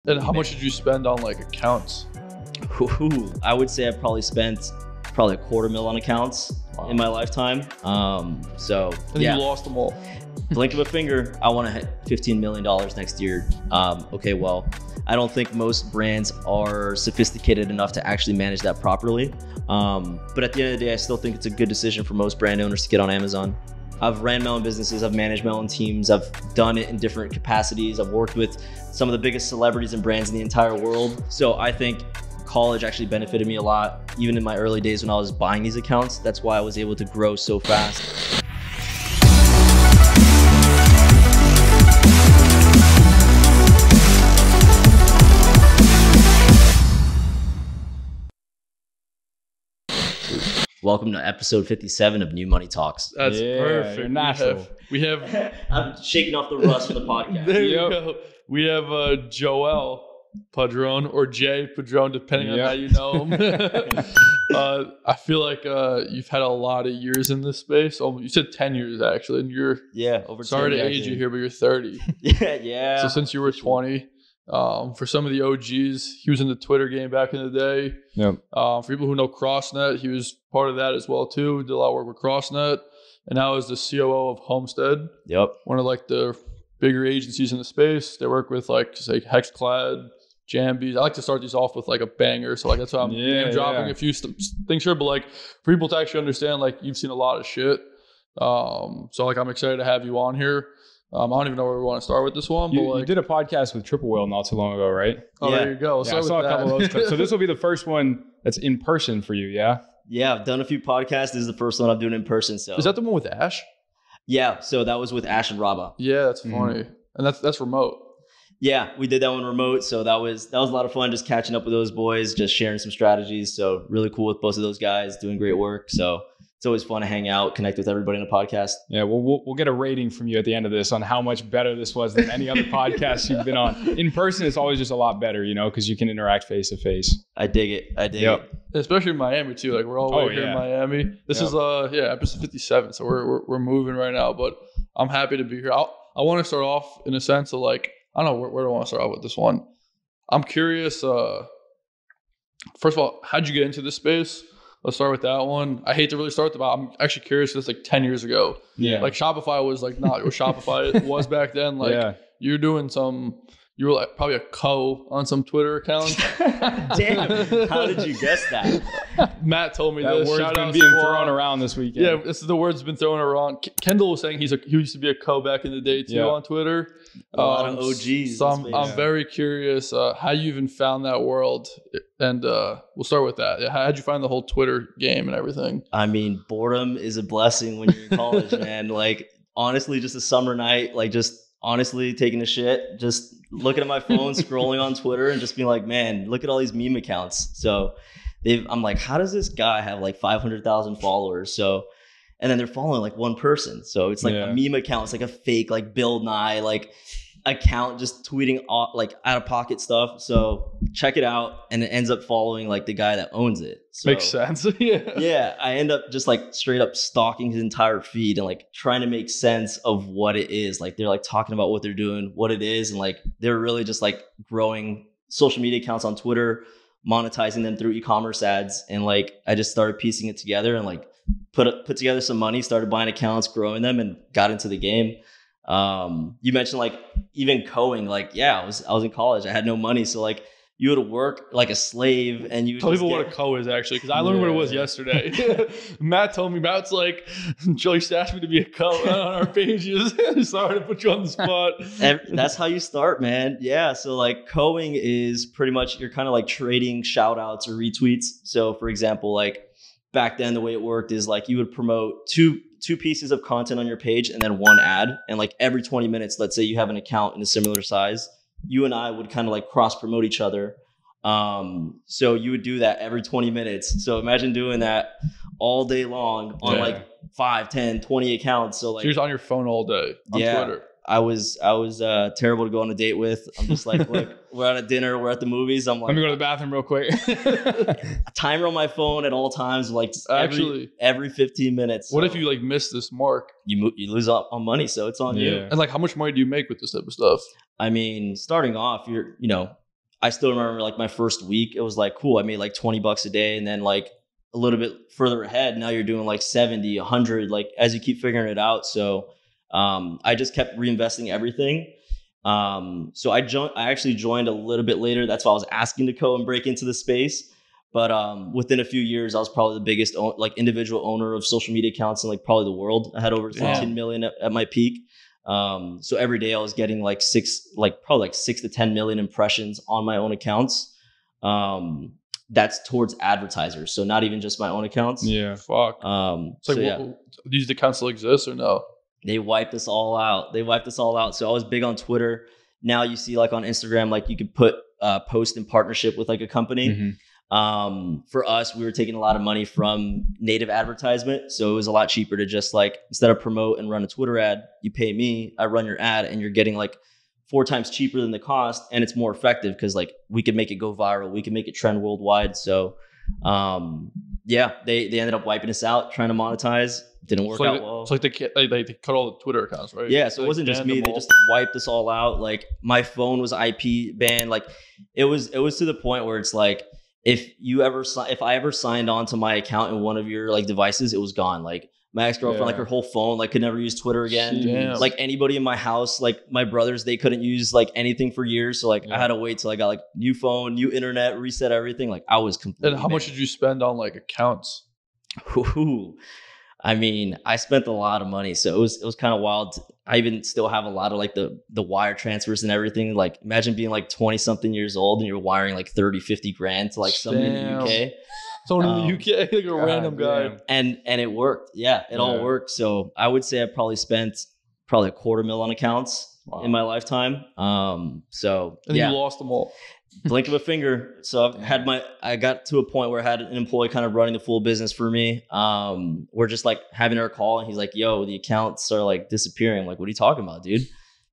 And how much did you spend on like accounts? Ooh, I would say I probably spent probably $250,000 on accounts in my lifetime. So and yeah, you lost them all. Blink of a finger, I want to hit $15 million next year. Okay, well, I don't think most brands are sophisticated enough to actually manage that properly. But at the end of the day, I still think it's a good decision for most brand owners to get on Amazon. I've ran my own businesses, I've managed my own teams, I've done it in different capacities. I've worked with some of the biggest celebrities and brands in the entire world. So I think college actually benefited me a lot, even in my early days when I was buying these accounts. That's why I was able to grow so fast. Welcome to episode 57 of New Money Talks. That's perfect. You're natural. We have I'm shaking off the rust for the podcast. there you go. We have Joel Padron or Jay Padron, depending on how you know him. I feel like you've had a lot of years in this space. Oh, you said 10 years actually, and you're over. Sorry to age you here, but you're 30. yeah. So since you were 20. For some of the OGs, he was in the Twitter game back in the day. Yep. For people who know Crossnet, he was part of that as well too. Did a lot of work with Crossnet, and now is the COO of Homestead. Yep. One of like the bigger agencies in the space. They work with like say Hexclad, Jambies. I like to start these off with like a banger, so like that's why I'm dropping a few things here. But like for people to actually understand, like you've seen a lot of shit. So like I'm excited to have you on here. I don't even know where we want to start with this one. But you did a podcast with Triple Whale not too long ago, right? Oh, there you go. Yeah, I saw a couple of those clips. So this will be the first one that's in person for you, yeah? Yeah, I've done a few podcasts. This is the first one I'm doing in person. So is that the one with Ash? Yeah, so that was with Ash and Rabba. Yeah, that's funny. And that's remote. Yeah, we did that one remote. So that was a lot of fun, just catching up with those boys, just sharing some strategies. So really cool with both of those guys, doing great work. So it's always fun to hang out, connect with everybody in a podcast. Yeah, well, we'll get a rating from you at the end of this on how much better this was than any other podcast you've been on. In person, it's always just a lot better, because you can interact face to face. I dig it. it. Especially in Miami too. Like we're all the way here in Miami. This is episode 57. So we're moving right now, but I'm happy to be here. I want to start off in a sense of like, I don't know where do I want to start off with this one. I'm curious. First of all, how'd you get into this space? Let's start with that one. I hate to really start I'm actually curious. It's like 10 years ago. Yeah. Like Shopify was like not what Shopify was back then. Like you're doing you were like probably a co on some Twitter account. Damn. How did you guess that? Matt told me that this. word's been being thrown around this weekend. Yeah, this is the word's been thrown around. Kendall was saying he used to be a co back in the day too on Twitter. A lot of OGs. So I'm very curious how you even found that world. And we'll start with that. How'd you find the whole Twitter game and everything? I mean, boredom is a blessing when you're in college, man. Like, honestly, just a summer night, like just honestly taking a shit, just looking at my phone, scrolling on Twitter and just being like, man, look at all these meme accounts. So I'm like, how does this guy have like 500,000 followers? So, and then they're following like one person. So it's like a meme account. It's like a fake, like Bill Nye, like account just tweeting like out of pocket stuff. So check it out. And it ends up following like the guy that owns it. So, makes sense. Yeah. I end up just like straight up stalking his entire feed and like trying to make sense of what it is. Like they're like talking about what they're doing, what it is. And like, they're really just like growing social media accounts on Twitter, monetizing them through e-commerce ads. And like, I just started piecing it together and like put together some money, started buying accounts, growing them, and got into the game. You mentioned like even coing, like, I was in college. I had no money. So like you would work like a slave and you would tell people what a co is actually, because I learned what it was yesterday. Matt's like, Joe used to ask me to be a co on our pages. Sorry to put you on the spot. That's how you start, man. Yeah. So like coing is pretty much, you're kind of like trading shout outs or retweets. So for example, like back then the way it worked is like you would promote two pieces of content on your page and then one ad. And like every 20 minutes, let's say you have an account in a similar size, you and I would kind of like cross promote each other. So you would do that every 20 minutes. So imagine doing that all day long on like 5, 10, 20 accounts. So like you're just on your phone all day on Twitter. I was terrible to go on a date with. I'm just like, look, we're at a dinner, we're at the movies. I'm like, let me go to the bathroom real quick. Timer on my phone at all times, like every 15 minutes. What if you like miss this mark? You lose out on money, so it's on you. And like, how much money do you make with this type of stuff? I mean, starting off, you're I still remember like my first week, it was like, cool, I made like $20 a day. And then like a little bit further ahead, now you're doing like 70, 100, like as you keep figuring it out. So I just kept reinvesting everything. So I actually joined a little bit later. That's why I was asking to co and break into the space. But within a few years, I was probably the biggest like individual owner of social media accounts in like probably the world. I had over 15 million at my peak. So every day I was getting like probably 6 to 10 million impressions on my own accounts. That's towards advertisers. So not even just my own accounts. Yeah. Fuck. It's like, do these accounts still exist or no? They wiped us all out. So I was big on Twitter. Now you see like on Instagram, like you could put post in partnership with like a company. Mm-hmm. For us, we were taking a lot of money from native advertisement. So it was a lot cheaper to just like, instead of promote and run a Twitter ad, you pay me, I run your ad, and you're getting like 4 times cheaper than the cost. And it's more effective because like we could make it go viral. We could make it trend worldwide. So they ended up wiping us out, trying to monetize. Didn't work out well. It's like they cut all the Twitter accounts, right? Yeah, so it wasn't just me. They just wiped us all out. Like my phone was IP banned. Like it was to the point where it's like, if I ever signed on to my account in one of your like devices, it was gone. Like my ex-girlfriend, like her whole phone, like could never use Twitter again. Damn. Like anybody in my house, like my brothers, they couldn't use like anything for years. So like I had to wait till I got like new phone, new internet, reset everything. Like I was completely. And how much did you spend on like accounts? Ooh. I mean, I spent a lot of money, so it was kind of wild. I even still have a lot of like the wire transfers and everything. Like imagine being like 20 something years old and you're wiring like 30, 50 grand to like someone in the UK. Someone in the UK, like a random guy. And it worked. Yeah, it all worked. So I would say I probably spent probably $250,000 on accounts in my lifetime. And you lost them all. Blink of a finger. So I got to a point where I had an employee kind of running the full business for me. We're just like having our call and he's like, yo, the accounts are like disappearing. I'm like, what are you talking about, dude?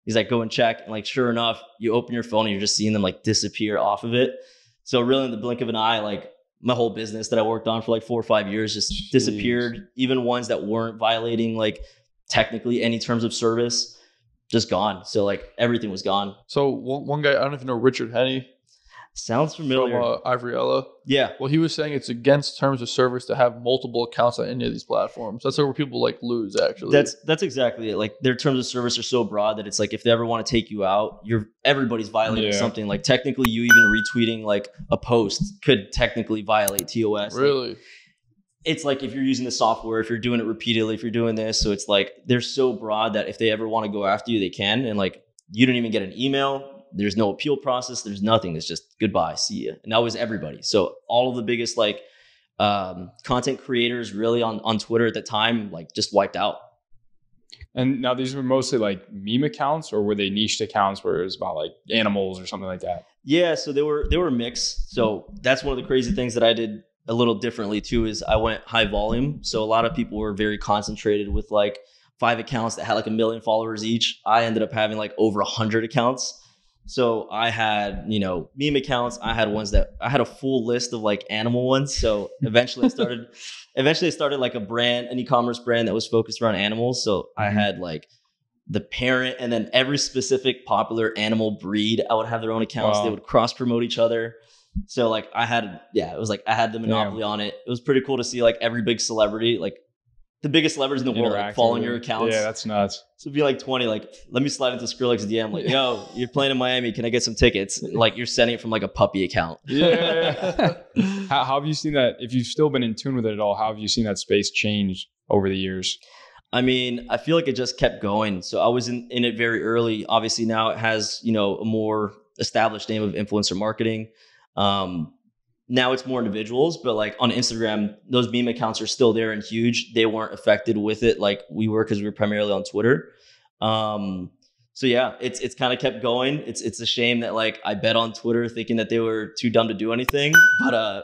He's like, go and check. And like, sure enough, you open your phone and you're just seeing them like disappear off of it. So really in the blink of an eye, like my whole business that I worked on for like 4 or 5 years just disappeared. Even ones that weren't violating like technically any terms of service, just gone. So like everything was gone. So one guy, I don't even know, Richard Henney. Sounds familiar. From Ivoriella. Yeah. Well, he was saying it's against terms of service to have multiple accounts on any of these platforms. That's where people like lose, actually. That's exactly it. Like their terms of service are so broad that it's like if they ever want to take you out, everybody's violating something. Like technically, you even retweeting like a post could technically violate TOS. Really? Like, it's like if you're using the software, if you're doing it repeatedly, if you're doing this, so it's like they're so broad that if they ever want to go after you, they can. And like you don't even get an email. There's no appeal process. There's nothing. It's just goodbye, see ya. And that was everybody. So all of the biggest like content creators really on Twitter at the time, like just wiped out. And now these were mostly like meme accounts, or were they niched accounts where it was about like animals or something like that? Yeah, so they were mixed. So that's one of the crazy things that I did a little differently too, is I went high volume. So a lot of people were very concentrated with like 5 accounts that had like 1 million followers each. I ended up having like over 100 accounts. So I had, meme accounts. I had ones that I had a full list of like animal ones. So eventually I started like a brand, an e-commerce brand that was focused around animals. So I had like the parent and then every specific popular animal breed, I would have their own accounts. Wow. They would cross promote each other. So like I had the monopoly on it. It was pretty cool to see like every big celebrity, like the biggest celebrities in the world, like following your accounts. Yeah, that's nuts. So it'd be like 20, like, let me slide into Skrillex's DM, like, yo, you're playing in Miami, can I get some tickets? Like you're sending it from like a puppy account. Yeah. How have you seen that? If you've still been in tune with it at all, how have you seen that space change over the years? I mean, I feel like it just kept going. So I was in it very early. Obviously now it has, a more established name of influencer marketing. Now it's more individuals, but like on Instagram, those meme accounts are still there and huge. They weren't affected with it like we were because we were primarily on Twitter. So yeah, it's kind of kept going. It's a shame that like I bet on Twitter thinking that they were too dumb to do anything, but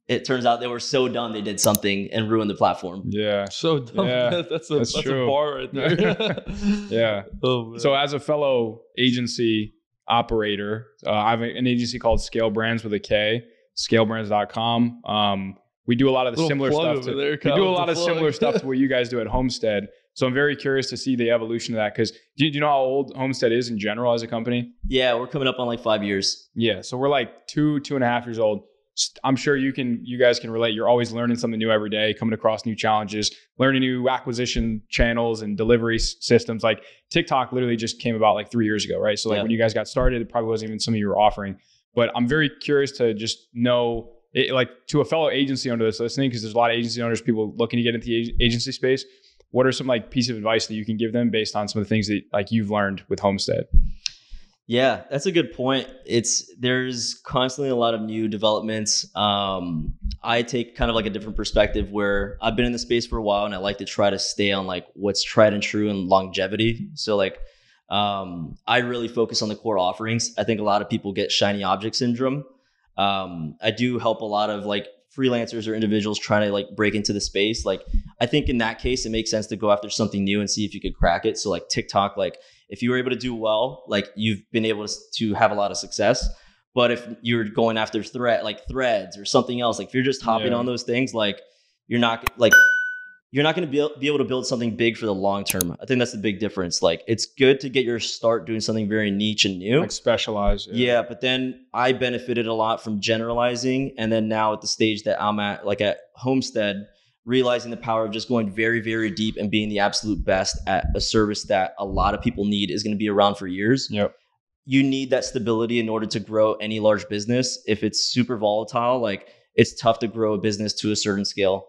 it turns out they were so dumb they did something and ruined the platform. Yeah, so dumb. Yeah, that's a bar right there. Yeah. Oh, so as a fellow agency operator, I have an agency called Scale Brands with a K. Scalebrands.com. We do a lot of the similar stuff. We do a lot of similar stuff to what you guys do at Homestead. So I'm very curious to see the evolution of that, because do you know how old Homestead is in general as a company? Yeah, we're coming up on like 5 years. Yeah, so we're like 2.5 years old. I'm sure you guys can relate. You're always learning something new every day, coming across new challenges, learning new acquisition channels and delivery systems. Like TikTok literally just came about like 3 years ago, right? So like when you guys got started, it probably wasn't even something you were offering. But I'm very curious to just know, like to a fellow agency owner that's listening, because there's a lot of agency owners, people looking to get into the agency space. What are some like piece of advice that you can give them based on some of the things that like you've learned with Homestead? Yeah, that's a good point. There's constantly a lot of new developments. I take kind of like a different perspective where I've been in the space for a while, and I like to try to stay on like what's tried and true and longevity. So like, I really focus on the core offerings. I think a lot of people get shiny object syndrome. I do help a lot of like freelancers or individuals trying to like break into the space. Like, I think in that case, it makes sense to go after something new and see if you could crack it. So like TikTok, like if you were able to do well, like you've been able to have a lot of success. But if you're going after threads or something else, like if you're just hopping on those things, like you're not going to be able to build something big for the long term. I think that's the big difference. Like it's good to get your start doing something very niche and new, like specialized. Yeah, but then I benefited a lot from generalizing, and then now at the stage that I'm at, like at Homestead, realizing the power of just going very, very deep and being the absolute best at a service that a lot of people need is going to be around for years. Yep. You need that stability in order to grow any large business. If it's super volatile, like it's tough to grow a business to a certain scale.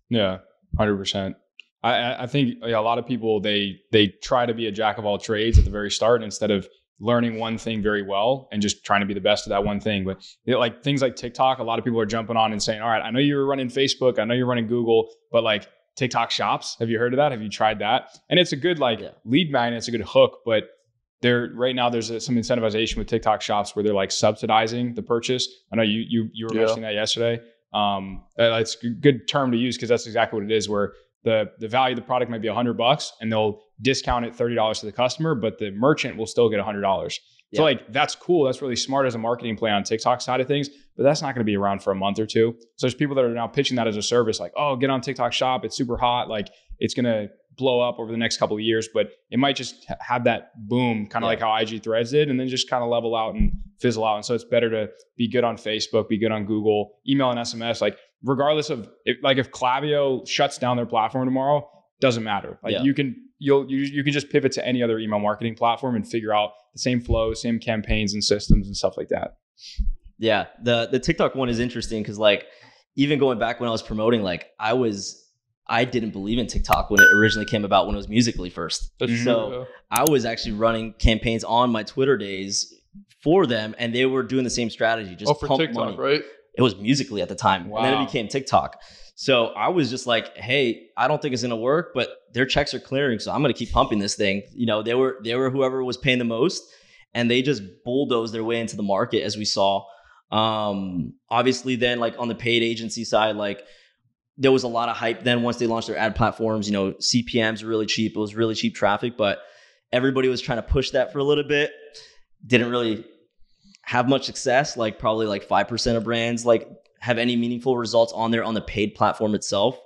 Yeah, 100%. I think a lot of people, they try to be a jack of all trades at the very start instead of learning one thing very well and just trying to be the best at that one thing. But like things like TikTok, a lot of people are jumping on and saying, all right, I know you're running Facebook, I know you're running Google, but like TikTok shops, have you heard of that? Have you tried that? And it's a good lead magnet, it's a good hook, but right now there's some incentivization with TikTok shops where they're like subsidizing the purchase. I know you were mentioning that yesterday. It's a good term to use because that's exactly what it is, where the value of the product might be $100 and they'll discount it $30 to the customer, but the merchant will still get $100. So like, that's cool. That's really smart as a marketing play on TikTok side of things, but that's not going to be around for a month or two. So there's people that are now pitching that as a service, like, oh, get on TikTok shop. It's super hot. Like it's going to blow up over the next couple of years, but it might just have that boom, kind of like how IG Threads did, and then just kind of level out and fizzle out. And so it's better to be good on Facebook, be good on Google, email and SMS, like regardless of if Klaviyo shuts down their platform tomorrow, doesn't matter. Like you can just pivot to any other email marketing platform and figure out the same flow, same campaigns and systems and stuff like that. Yeah. The TikTok one is interesting because like even going back when I was promoting, like I didn't believe in TikTok when it originally came about, when it was Musical.ly first. So I was actually running campaigns on my Twitter days for them, and they were doing the same strategy, just for pump TikTok, money. Right? It was Musical.ly at the time, and then it became TikTok. So I was just like, hey, I don't think it's going to work, but their checks are clearing, so I'm going to keep pumping this thing. You know, they were whoever was paying the most, and they just bulldozed their way into the market, as we saw. Obviously, then like on the paid agency side, like there was a lot of hype then once they launched their ad platforms. You know, CPMs are really cheap. It was really cheap traffic, but everybody was trying to push that for a little bit. Didn't really have much success. Like probably like 5% of brands like have any meaningful results on the paid platform itself.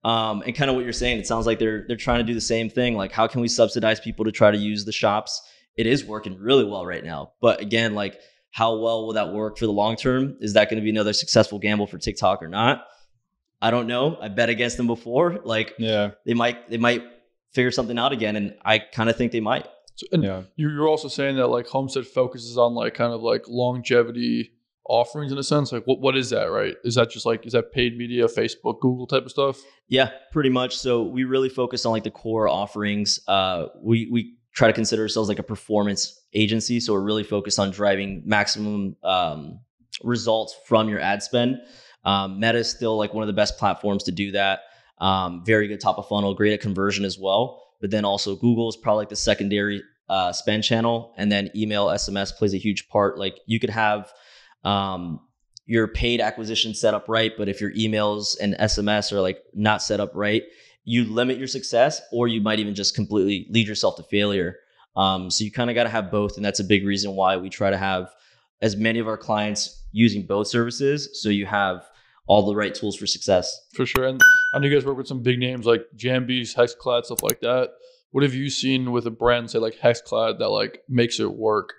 And kind of what you're saying, it sounds like they're trying to do the same thing. Like, how can we subsidize people to try to use the shops? It is working really well right now. But again, like how well will that work for the long term? Is that going to be another successful gamble for TikTok or not? I don't know. I bet against them before. Like, they might figure something out again, and I kind of think they might. And you're also saying that like Homestead focuses on like kind of like longevity offerings in a sense. Like what is that, right? Is that paid media, Facebook, Google type of stuff? Yeah, pretty much. So we really focus on like the core offerings. We try to consider ourselves like a performance agency. So we're really focused on driving maximum results from your ad spend. Meta is still like one of the best platforms to do that. Very good top of funnel, great at conversion as well. But then also Google is probably like the secondary spend channel. And then email, SMS plays a huge part. Like you could have your paid acquisition set up right, but if your emails and SMS are like not set up right, you limit your success, or you might even just completely lead yourself to failure. So you kind of got to have both. And that's a big reason why we try to have as many of our clients using both services. So you have all the right tools for success. For sure. And I know you guys work with some big names like Jambies, Hexclad, stuff like that. What have you seen with a brand, say like Hexclad, that like makes it work?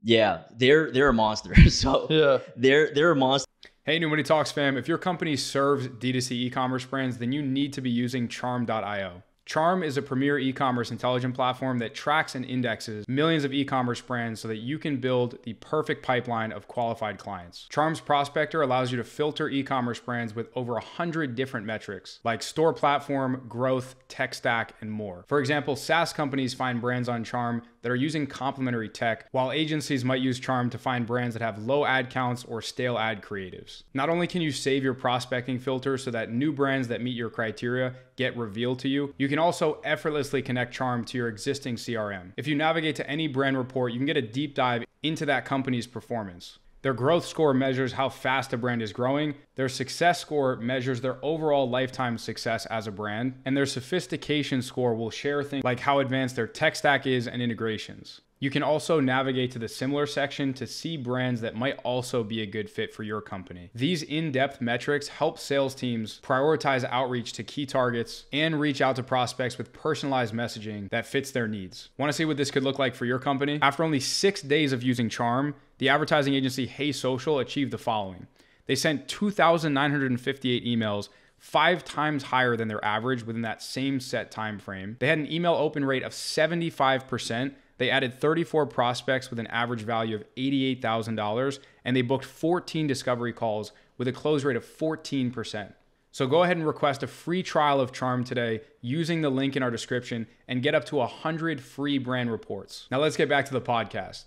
Yeah, they're a monster. So yeah, they're a monster. Hey, New Money Talks fam, if your company serves D2C e-commerce brands, then you need to be using Charm.io. Charm is a premier e-commerce intelligent platform that tracks and indexes millions of e-commerce brands so that you can build the perfect pipeline of qualified clients. Charm's Prospector allows you to filter e-commerce brands with over 100 different metrics like store platform, growth, tech stack, and more. For example, SaaS companies find brands on Charm that are using complementary tech, while agencies might use Charm to find brands that have low ad counts or stale ad creatives. Not only can you save your prospecting filter so that new brands that meet your criteria get revealed to you, you can also effortlessly connect Charm to your existing CRM. If you navigate to any brand report, you can get a deep dive into that company's performance. Their growth score measures how fast a brand is growing. Their success score measures their overall lifetime success as a brand. And their sophistication score will share things like how advanced their tech stack is and integrations. You can also navigate to the similar section to see brands that might also be a good fit for your company. These in-depth metrics help sales teams prioritize outreach to key targets and reach out to prospects with personalized messaging that fits their needs. Want to see what this could look like for your company? After only 6 days of using Charm, the advertising agency Hey Social achieved the following. They sent 2,958 emails, 5 times higher than their average within that same set time frame. They had an email open rate of 75%. They added 34 prospects with an average value of $88,000, and they booked 14 discovery calls with a close rate of 14%. So go ahead and request a free trial of Charm today using the link in our description and get up to 100 free brand reports. Now let's get back to the podcast.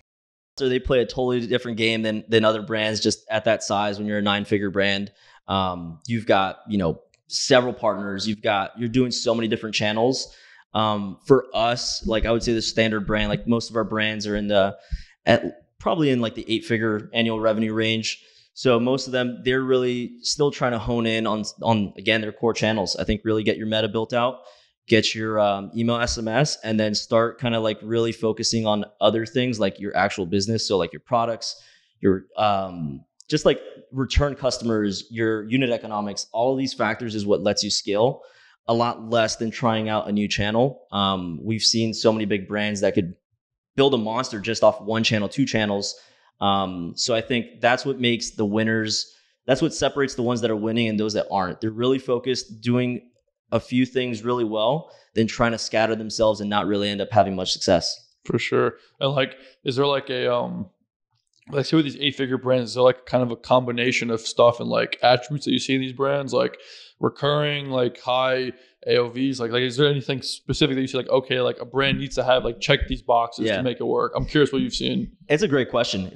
So they play a totally different game than other brands just at that size. When you're a 9-figure brand, you've got, several partners. You're doing so many different channels. For us, like I would say the standard brand, like most of our brands are probably in like the 8-figure annual revenue range. So most of them, they're really still trying to hone in on again, their core channels. I think really get your meta built out, get your email SMS, and then start kind of like really focusing on other things like your actual business. So like your products, your just like return customers, your unit economics, all of these factors is what lets you scale a lot less than trying out a new channel. We've seen so many big brands that could build a monster just off 1 channel, 2 channels. So I think that's what makes the winners, that's what separates the ones that are winning and those that aren't. They're really focused, doing a few things really well, then trying to scatter themselves and not really end up having much success. For sure. And like, is there like a, like say with these 8-figure brands, is there like kind of a combination of stuff and like attributes that you see in these brands, like recurring, like high AOVs, like is there anything specific that you see like, okay, like a brand needs to have like check these boxes to make it work? I'm curious what you've seen. It's a great question.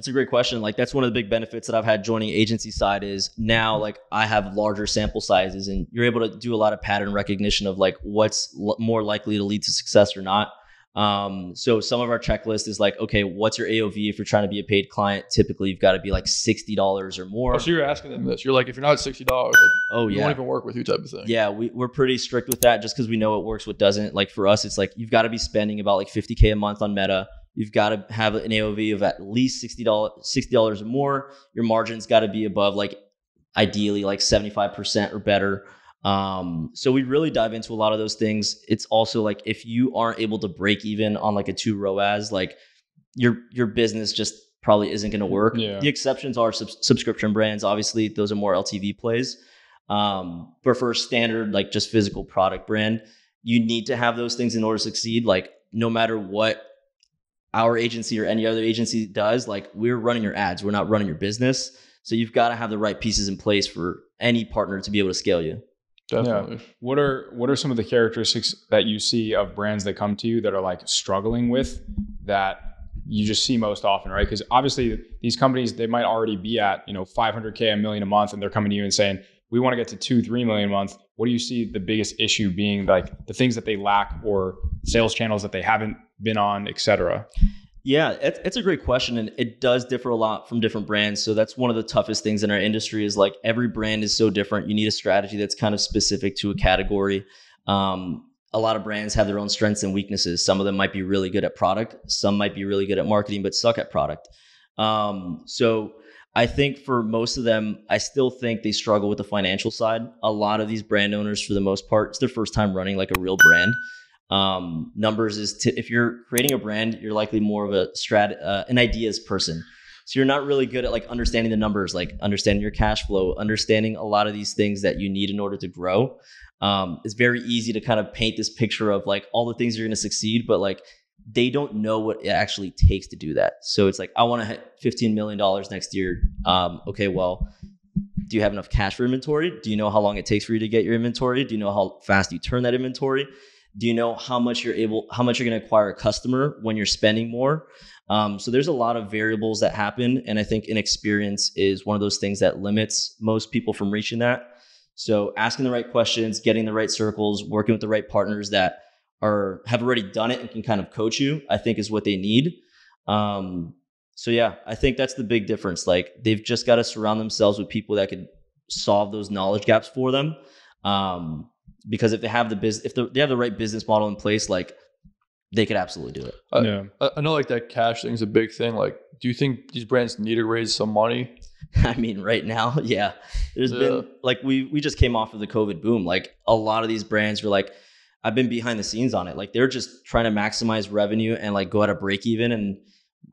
Like that's one of the big benefits that I've had joining agency side is now like I have larger sample sizes and you're able to do a lot of pattern recognition of like what's more likely to lead to success or not. So some of our checklist is like, okay, what's your AOV if you're trying to be a paid client? Typically, you've got to be like $60 or more. Oh, so you're asking them this. You're like, if you're not $60, like, we won't even work with you type of thing. Yeah, we're pretty strict with that just because we know what works, what doesn't. Like for us, it's like you've got to be spending about like $50K a month on Meta. You've got to have an AOV of at least $60 or more. Your margin's got to be above like ideally like 75% or better. So we really dive into a lot of those things. It's also like if you aren't able to break even on like a 2 ROAS, like your business just probably isn't going to work. Yeah. The exceptions are subscription brands. Obviously, those are more LTV plays. But for a standard like just physical product brand, you need to have those things in order to succeed. Like no matter what our agency or any other agency does, like we're running your ads, we're not running your business. So you've got to have the right pieces in place for any partner to be able to scale you. Definitely. Yeah. What are some of the characteristics that you see of brands that come to you that are like struggling with that you just see most often, right? Because obviously these companies, they might already be at, $500K, $1 million a month, and they're coming to you and saying, we want to get to 2-3 million a month. What do you see the biggest issue being, like the things that they lack or sales channels that they haven't been on, et cetera? Yeah, it's a great question, and it does differ a lot from different brands. So that's one of the toughest things in our industry is like every brand is so different. You need a strategy that's kind of specific to a category. A lot of brands have their own strengths and weaknesses. Some of them might be really good at product. Some might be really good at marketing, but suck at product. So I think for most of them, I still think they struggle with the financial side. A lot of these brand owners, for the most part, it's their first time running like a real brand. Numbers is if you're creating a brand, you're likely more of an ideas person. So you're not really good at like understanding the numbers, like understanding your cash flow, understanding a lot of these things that you need in order to grow. It's very easy to kind of paint this picture of like all the things you're going to succeed, but like they don't know what it actually takes to do that. So it's like, I want to hit $15 million next year. Okay, well, do you have enough cash for inventory? Do you know how long it takes for you to get your inventory? Do you know how fast you turn that inventory? Do you know how much you're going to acquire a customer when you're spending more? So there's a lot of variables that happen. And I think inexperience is one of those things that limits most people from reaching that. So asking the right questions, getting the right circles, working with the right partners that have already done it and can kind of coach you, I think is what they need. So yeah, I think that's the big difference. Like they've just got to surround themselves with people that could solve those knowledge gaps for them. Because if they have they have the right business model in place, like they could absolutely do it. I know like that cash thing is a big thing. Like, do you think these brands need to raise some money? I mean, right now, yeah. There's been like we just came off of the COVID boom. Like a lot of these brands were like, I've been behind the scenes on it. Like they're just trying to maximize revenue and like go at a break even. And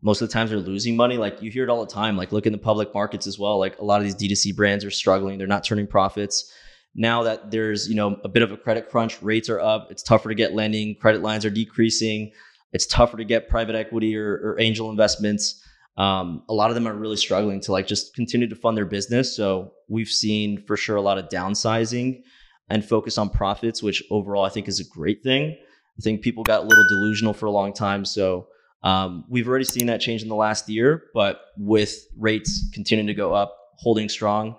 most of the times they're losing money. Like you hear it all the time. Like look in the public markets as well. Like a lot of these DTC brands are struggling. They're not turning profits. Now that there's, a bit of a credit crunch, rates are up. It's tougher to get lending. Credit lines are decreasing. It's tougher to get private equity or angel investments. A lot of them are really struggling to like just continue to fund their business. So we've seen for sure a lot of downsizing and focus on profits, which overall I think is a great thing. I think people got a little delusional for a long time. So we've already seen that change in the last year, but with rates continuing to go up, holding strong.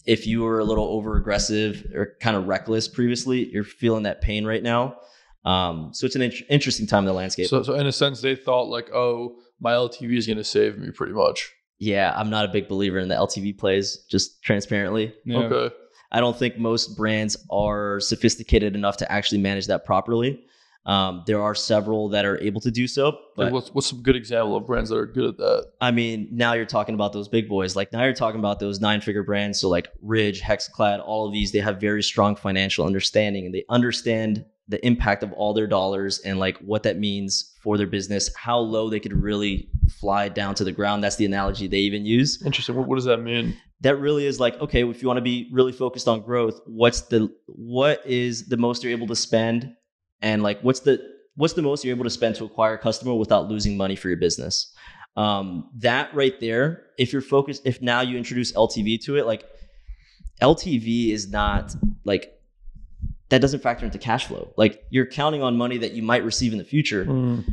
If you were a little over aggressive or kind of reckless previously, you're feeling that pain right now. So it's an interesting time in the landscape. So in a sense, they thought like, oh, my LTV is going to save me pretty much. Yeah, I'm not a big believer in the LTV plays, just transparently. Yeah. Okay. I don't think most brands are sophisticated enough to actually manage that properly. There are several that are able to do so. But what's some good example of brands that are good at that? I mean, now you're talking about those big boys. Like now you're talking about those 9-figure brands. So like Ridge, Hexclad, all of these, they have very strong financial understanding and they understand the impact of all their dollars and like what that means for their business, how low they could really fly down to the ground. That's the analogy they even use. Interesting. What does that mean? That really is like, okay, if you want to be really focused on growth, what is the most you're able to spend? And like, what's the most you're able to spend to acquire a customer without losing money for your business? That right there, if now you introduce LTV to it, like LTV is not like, that doesn't factor into cash flow. Like you're counting on money that you might receive in the future.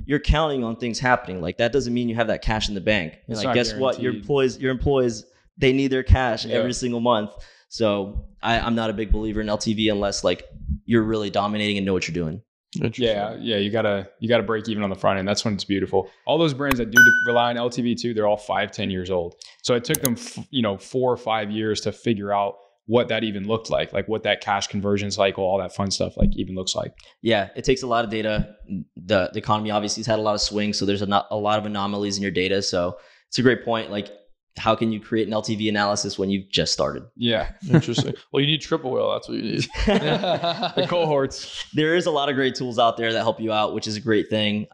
You're counting on things happening. Like that doesn't mean you have that cash in the bank. And like, guess what? Your employees, they need their cash every single month. So I'm not a big believer in LTV unless like you're really dominating and know what you're doing. Yeah. You gotta break even on the front end. That's when it's beautiful. All those brands that do rely on LTV too, they're all 5-10 years old. So it took them 4 or 5 years to figure out what that even looked like what that cash conversion cycle, all that fun stuff like even looks like. Yeah, it takes a lot of data. The economy obviously has had a lot of swings, so there's a lot of anomalies in your data. So it's a great point. Like, how can you create an LTV analysis when you've just started? Yeah. Interesting. Well, you need triple whale. That's what you need. The cohorts. There is a lot of great tools out there that help you out, which is a great thing.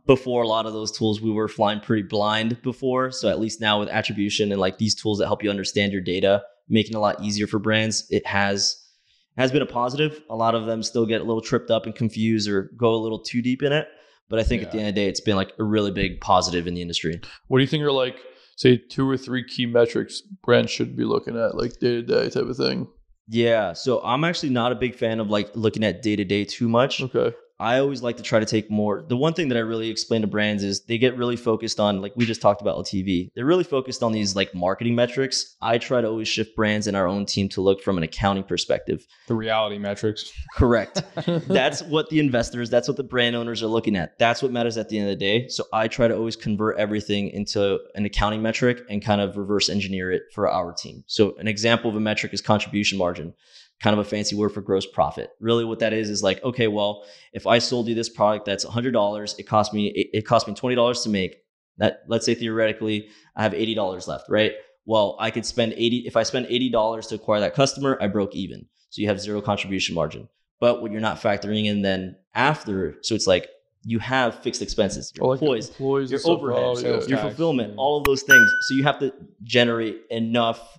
Before a lot of those tools, we were flying pretty blind before. So at least now with attribution and like these tools that help you understand your data, making it a lot easier for brands, it has been a positive. A lot of them still get a little tripped up and confused or go a little too deep in it. But I think at the end of the day, it's been like a really big positive in the industry. What do you think are like, say 2 or 3 key metrics brands should be looking at, like day-to-day type of thing? Yeah. So I'm actually not a big fan of like looking at day-to-day too much. Okay. I always like to try to take more. The one thing that I really explain to brands is they get really focused on, like we just talked about LTV. They're really focused on these like marketing metrics. I try to always shift brands in our own team to look from an accounting perspective. The reality metrics. Correct. That's what the investors, that's what the brand owners are looking at. That's what matters at the end of the day. So I try to always convert everything into an accounting metric and kind of reverse engineer it for our team. So an example of a metric is contribution margin. Kind of a fancy word for gross profit. Really what that is like, okay, well, if I sold you this product that's $100, it cost me $20 to make. That, let's say theoretically, I have $80 left, right? Well, I could spend if I spend $80 to acquire that customer, I broke even. So you have zero contribution margin. But what you're not factoring in then after, so it's like you have fixed expenses, your employees, your overhead, your fulfillment, all of those things. So you have to generate enough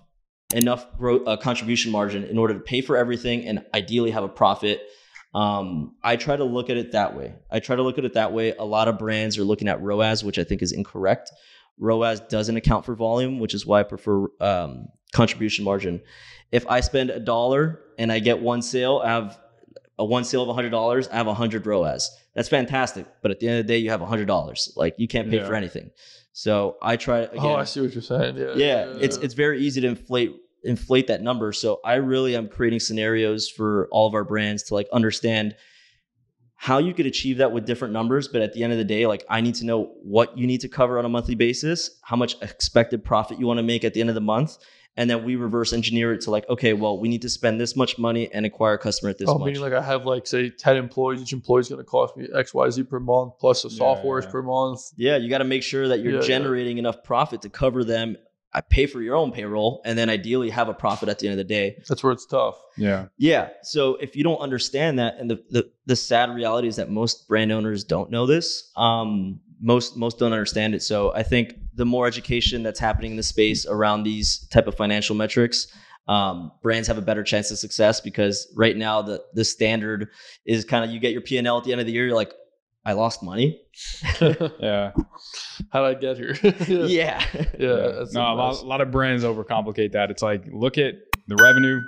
contribution margin in order to pay for everything and ideally have a profit. I try to look at it that way. A lot of brands are looking at ROAS, which I think is incorrect. ROAS doesn't account for volume, which is why I prefer contribution margin. If I spend $1 and I get one sale, I have one sale of $100, I have 100 ROAS. That's fantastic. But at the end of the day, you have $100. Like, you can't pay for anything. So I try again. Oh, I see what you're saying. Yeah. It's very easy to inflate that number. So I really am creating scenarios for all of our brands to like understand how you could achieve that with different numbers. But at the end of the day, like, I need to know what you need to cover on a monthly basis, how much expected profit you want to make at the end of the month. And then we reverse engineer it to like, okay, well, we need to spend this much money and acquire a customer at this much. Meaning like I have like, say, 10 employees. Each employee is going to cost me XYZ per month plus the softwares per month. Yeah, you got to make sure that you're generating enough profit to cover them. I pay for your own payroll and then ideally have a profit at the end of the day. That's where it's tough. Yeah. So if you don't understand that, and the sad reality is that most brand owners don't know this. Most don't understand it. So I think the more education that's happening in the space around these type of financial metrics, brands have a better chance of success, because right now the standard is kind of, you get your P&L at the end of the year, you're like, I lost money. Yeah. How'd I get here? Yeah. That's a lot of brands overcomplicate that. It's like, look at the revenue.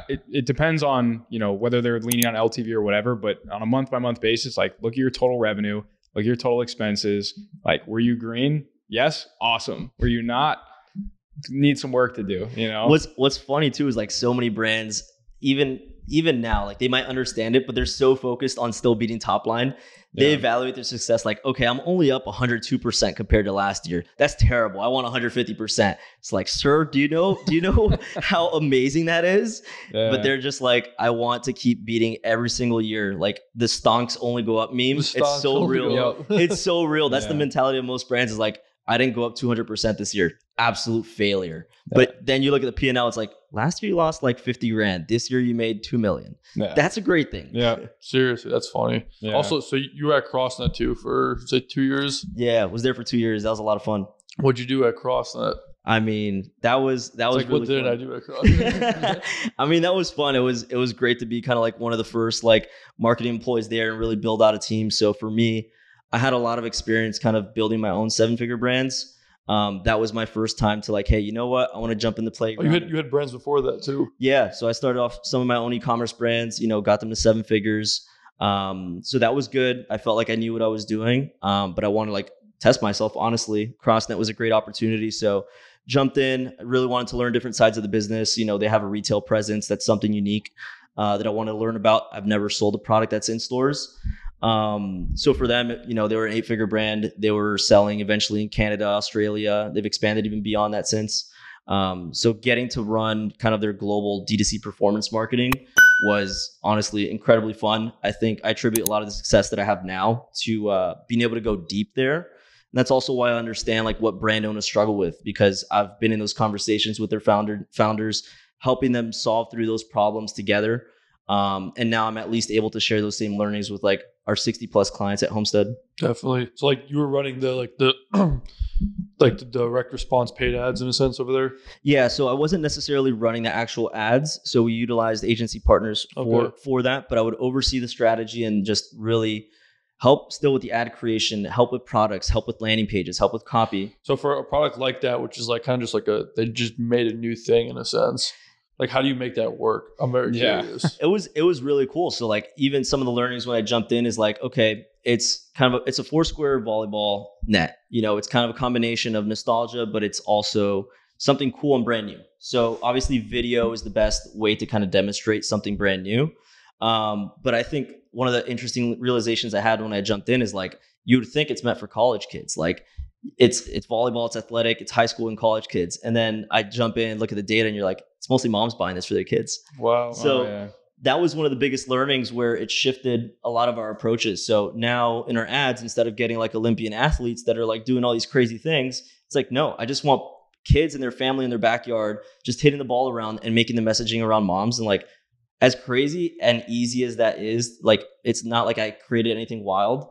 It depends on, whether they're leaning on LTV or whatever, but on a month by month basis, like, look at your total revenue, look at your total expenses. Like, were you green? Yes. Awesome. Were you not? Need some work to do, What's funny too is like, so many brands, even now, like, they might understand it, but they're so focused on still beating top line. They evaluate their success like, okay, I'm only up 102% compared to last year. That's terrible. I want 150%. It's like, sir, do you know how amazing that is? Yeah. But they're just like, I want to keep beating every single year. Like, the stonks only go up meme. It's so real. It's so real. That's the mentality of most brands, is like, I didn't go up 200% this year. Absolute failure. Yeah. But then you look at the P&L, it's like, last year you lost like 50 grand. This year you made 2 million. Yeah. That's a great thing. Yeah. Seriously, that's funny. Yeah. Also, so you were at Crossnet too for, say, 2 years? Yeah, I was there for 2 years. That was a lot of fun. What'd you do at Crossnet? I mean, that was like, really what did fun. I do at Crossnet? I mean, that was fun. It was great to be kind of like one of the first like marketing employees there and really build out a team. So for me, I had a lot of experience kind of building my own 7-figure brands. That was my first time to like, hey, you know what? I want to jump in the playground. Oh, you had brands before that too? Yeah. So I started off some of my own e-commerce brands, got them to 7 figures. So that was good. I felt like I knew what I was doing, but I wanted to like test myself, honestly. Crossnet was a great opportunity. So jumped in. I really wanted to learn different sides of the business. They have a retail presence. That's something unique that I wanted to learn about. I've never sold a product that's in stores. So for them, they were an 8-figure brand. They were selling eventually in Canada, Australia. They've expanded even beyond that since. So getting to run kind of their global DTC performance marketing was honestly incredibly fun. I think I attribute a lot of the success that I have now to being able to go deep there. And that's also why I understand like what brand owners struggle with, because I've been in those conversations with their founders, helping them solve through those problems together. And now I'm at least able to share those same learnings with like our 60 plus clients at Homestead. Definitely. So like you were running the direct response paid ads in a sense over there? Yeah. So I wasn't necessarily running the actual ads. So we utilized agency partners for that, but I would oversee the strategy and just really help still with the ad creation, help with products, help with landing pages, help with copy. So for a product like that, which is like kind of just like they just made a new thing in a sense. Like, how do you make that work? I'm very curious. It was really cool. So like even some of the learnings when I jumped in is like, okay, it's a 4-square volleyball net. It's kind of a combination of nostalgia, but it's also something cool and brand new. So obviously video is the best way to kind of demonstrate something brand new. But I think one of the interesting realizations I had when I jumped in is like, you would think it's meant for college kids. Like it's volleyball, it's athletic, it's high school and college kids. And then I jump in, look at the data, and you're like, it's mostly moms buying this for their kids. Wow. So that was one of the biggest learnings where it shifted a lot of our approaches. So now in our ads, instead of getting like Olympian athletes that are like doing all these crazy things, it's like, no, I just want kids and their family in their backyard just hitting the ball around and making the messaging around moms. And like, as crazy and easy as that is, like, it's not like I created anything wild.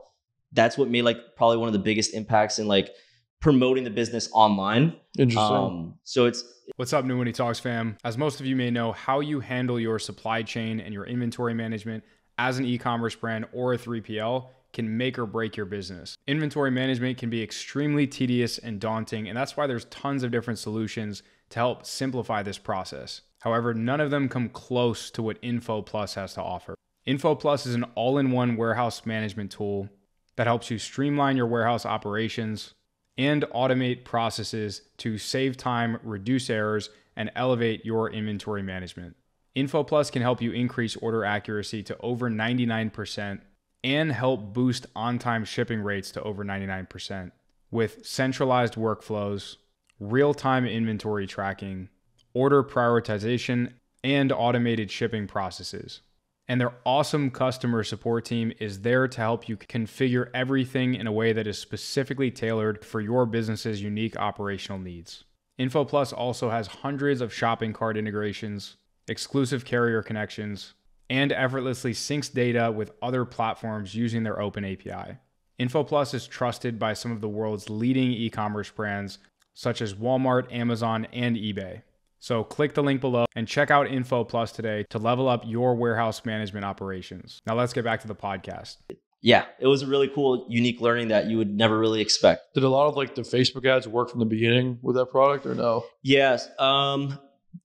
That's what made like probably one of the biggest impacts in like promoting the business online. Interesting. So it's... What's up, New Money Talks fam? As most of you may know, how you handle your supply chain and your inventory management as an e-commerce brand or a 3PL can make or break your business. Inventory management can be extremely tedious and daunting, and that's why there's tons of different solutions to help simplify this process. However, none of them come close to what Info Plus has to offer. Info Plus is an all-in-one warehouse management tool that helps you streamline your warehouse operations and automate processes to save time, reduce errors, and elevate your inventory management. Info Plus can help you increase order accuracy to over 99% and help boost on-time shipping rates to over 99% with centralized workflows, real-time inventory tracking, order prioritization, and automated shipping processes. And their awesome customer support team is there to help you configure everything in a way that is specifically tailored for your business's unique operational needs. Info Plus also has hundreds of shopping cart integrations, exclusive carrier connections, and effortlessly syncs data with other platforms using their open API. Info Plus is trusted by some of the world's leading e-commerce brands such as Walmart, Amazon, and eBay. So click the link below and check out Info Plus today to level up your warehouse management operations. Now let's get back to the podcast. Yeah, it was a really cool, unique learning that you would never really expect. Did a lot of like the Facebook ads work from the beginning with that product or no? Yes,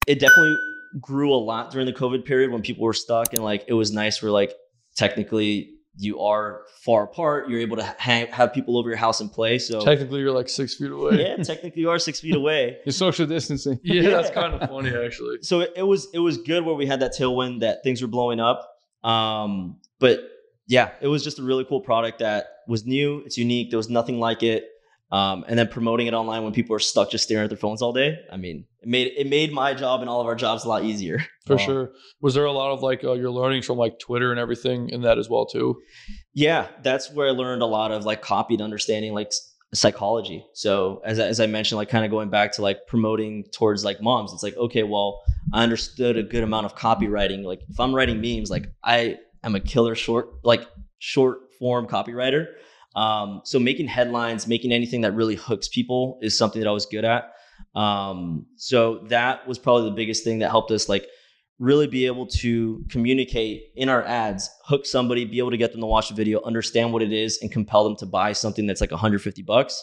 it definitely grew a lot during the COVID period when people were stuck, and like it was nice where like technically you are far apart, you're able to have people over your house and play. So technically you're like 6 feet away. Yeah, technically you are 6 feet away. You're social distancing. Yeah, that's kind of funny actually. So it was good where we had that tailwind that things were blowing up. But yeah, it was just a really cool product that was new. It's unique. There was nothing like it. And then promoting it online when people are stuck just staring at their phones all day. I mean, it made my job and all of our jobs a lot easier. For sure. Was there a lot of like your learnings from like Twitter and everything in that as well too? Yeah, that's where I learned a lot of like copy and understanding like psychology. So as I mentioned, like kind of going back to like promoting towards like moms, it's like, okay, well, I understood a good amount of copywriting. Like if I'm writing memes, like I am a killer short form copywriter. So making headlines, making anything that really hooks people is something that I was good at. So that was probably the biggest thing that helped us like really be able to communicate in our ads, hook somebody, be able to get them to watch the video, understand what it is, and compel them to buy something that's like $150.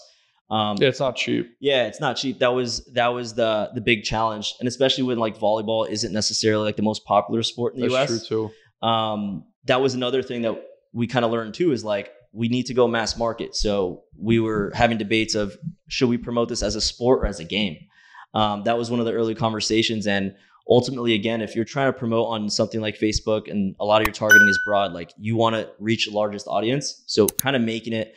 Yeah, it's not cheap. Yeah, it's not cheap. That was the big challenge. And especially when like volleyball isn't necessarily like the most popular sport in the US. That's true too. That was another thing that we kind of learned too, is like, we need to go mass market. So we were having debates of, should we promote this as a sport or as a game? That was one of the early conversations. And ultimately, again, if you're trying to promote on something like Facebook and a lot of your targeting is broad, like you want to reach the largest audience. So kind of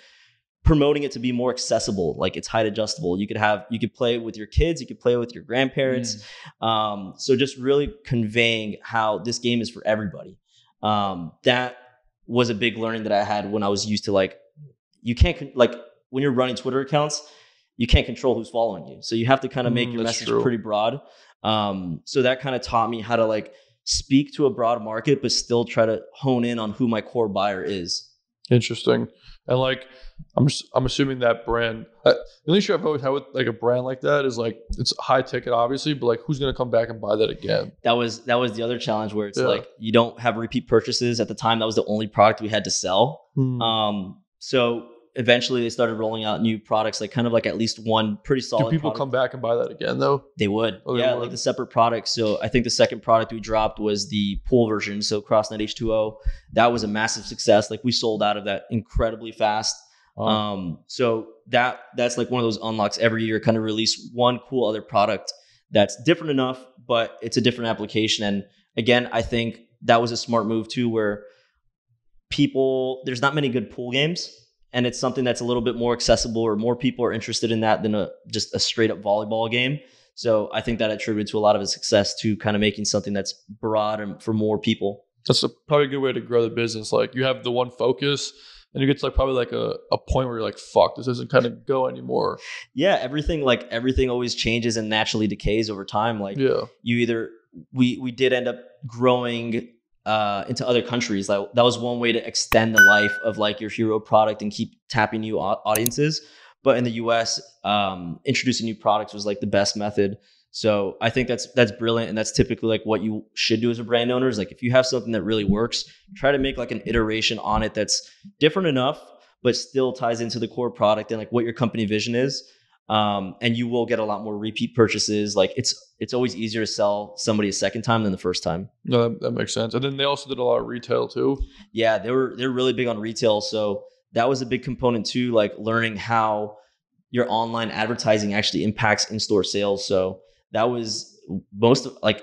promoting it to be more accessible, like it's height adjustable. You could play with your kids, you could play with your grandparents. So just really conveying how this game is for everybody. That was a big learning that I had when I was used to like, you can't like when you're running Twitter accounts, you can't control who's following you. So you have to kind of make your message pretty broad. So that kind of taught me how to like speak to a broad market, but still try to hone in on who my core buyer is. Interesting. And like, I'm assuming that brand, the only issue I've always had with like a brand like that is like, it's high ticket obviously, but like who's going to come back and buy that again? That was the other challenge where it's like, you don't have repeat purchases. At the time, that was the only product we had to sell. So eventually they started rolling out new products, like kind of like at least one pretty solid. Do people come back and buy that again though? They would. Oh, yeah, like the separate products. So I think the second product we dropped was the pool version. So Crossnet H2O. That was a massive success. Like we sold out of that incredibly fast. So that's like one of those unlocks every year, kind of release one cool other product that's different enough, but it's a different application. And again, I think that was a smart move too, where there's not many good pool games, and it's something that's a little bit more accessible, or more people are interested in that than just a straight up volleyball game. So I think that attributed to a lot of its success to kind of making something that's broad and for more people. That's probably a good way to grow the business. Like you have the one focus, and you get to like probably like a point where you're like, fuck, this doesn't kind of go anymore. Yeah, everything always changes and naturally decays over time. Like we did end up growing into other countries. Like that was one way to extend the life of like your hero product and keep tapping new audiences. But in the US, introducing new products was like the best method. So I think that's brilliant. And that's typically like what you should do as a brand owner is like, if you have something that really works, try to make like an iteration on it that's different enough, but still ties into the core product and like what your company vision is. And you will get a lot more repeat purchases. Like it's always easier to sell somebody a second time than the first time. No, that makes sense. And then they also did a lot of retail too. Yeah, they're really big on retail. So that was a big component too, like learning how your online advertising actually impacts in-store sales. So that was most of like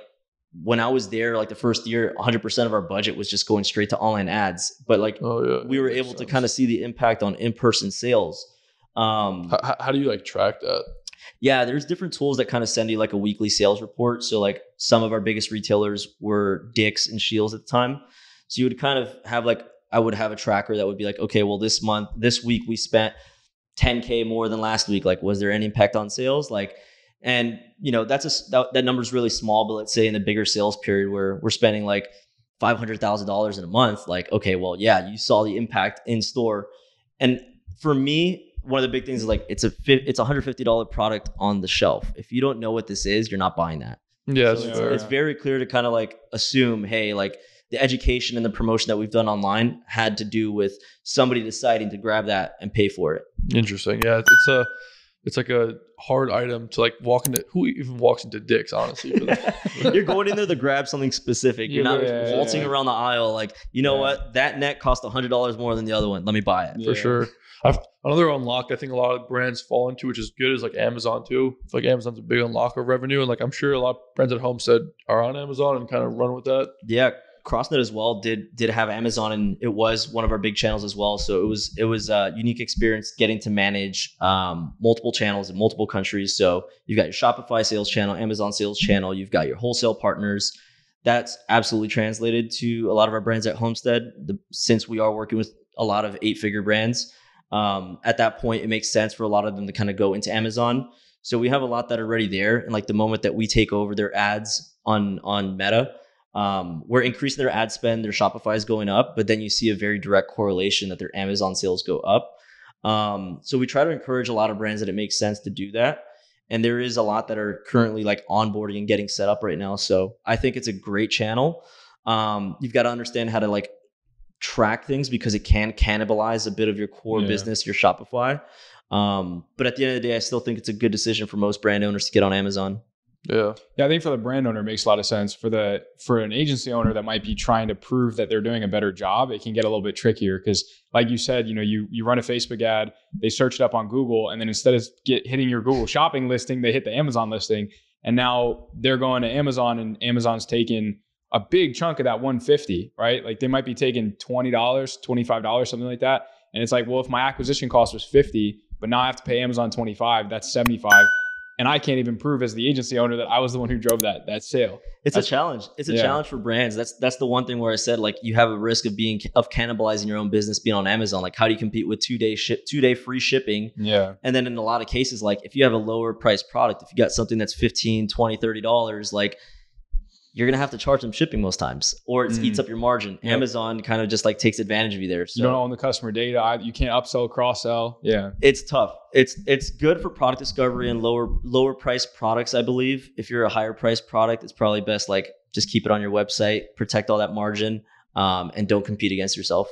when I was there, like the first year, 100% of our budget was just going straight to online ads. But like we were able to kind of see the impact on in-person sales. How do you like track that? Yeah, there's different tools that kind of send you like a weekly sales report. So like some of our biggest retailers were Dick's and Shields at the time. So you would kind of have like, I would have a tracker that would be like, okay, well this week we spent 10K more than last week. Like, was there any impact on sales? Like, and you know, that number is really small, but let's say in the bigger sales period where we're spending like $500,000 in a month, like, okay, well, yeah, you saw the impact in store. And for me, one of the big things is like, it's a $150 product on the shelf. If you don't know what this is, you're not buying that. Yeah. So it's very clear to kind of like assume, hey, like the education and the promotion that we've done online had to do with somebody deciding to grab that and pay for it. Interesting. Yeah. It's like a hard item to like walk into. Who even walks into Dick's, honestly? You're going in there to grab something specific. You're not waltzing around the aisle like, you know what? That net cost $100 more than the other one. Let me buy it. For sure. Another unlock I think a lot of brands fall into, which is good, is like Amazon too. I feel like Amazon's a big unlock of revenue. And like I'm sure a lot of brands at Homestead are on Amazon and kind of run with that. Yeah. Crossnet as well did have Amazon, and it was one of our big channels as well. So it was a unique experience getting to manage multiple channels in multiple countries. So you've got your Shopify sales channel, Amazon sales channel, you've got your wholesale partners. That's absolutely translated to a lot of our brands at Homestead. Since we are working with a lot of 8-figure brands, at that point, it makes sense for a lot of them to kind of go into Amazon. So we have a lot that are already there. And like the moment that we take over their ads on Meta, we're increasing their ad spend, their Shopify is going up, but then you see a very direct correlation that their Amazon sales go up. So we try to encourage a lot of brands that it makes sense to do that. And there is a lot that are currently like onboarding and getting set up right now. So I think it's a great channel. You've got to understand how to like track things because it can cannibalize a bit of your core business, your Shopify. But at the end of the day, I still think it's a good decision for most brand owners to get on Amazon. Yeah. I think for the brand owner, it makes a lot of sense. For an agency owner that might be trying to prove that they're doing a better job, it can get a little bit trickier because, like you said, you know, you run a Facebook ad, they search it up on Google, and then instead of hitting your Google shopping listing, they hit the Amazon listing, and now they're going to Amazon, and Amazon's taking a big chunk of that $150, right? Like they might be taking $20, $25, something like that, and it's like, well, if my acquisition cost was $50, but now I have to pay Amazon $25, that's $75. And I can't even prove as the agency owner that I was the one who drove that sale. It's a challenge. It's a challenge for brands. That's the one thing where I said like you have a risk of cannibalizing your own business being on Amazon. Like how do you compete with 2-day free shipping? Yeah. And then in a lot of cases, like if you have a lower price product, if you got something that's $15, $20, $30, like you're going to have to charge them shipping most times or it eats up your margin. Yep. Amazon kind of just like takes advantage of you there. So you don't own the customer data. You can't upsell, cross-sell. Yeah. It's tough. It's good for product discovery and lower price products, I believe. If you're a higher price product, it's probably best like just keep it on your website, protect all that margin, and don't compete against yourself.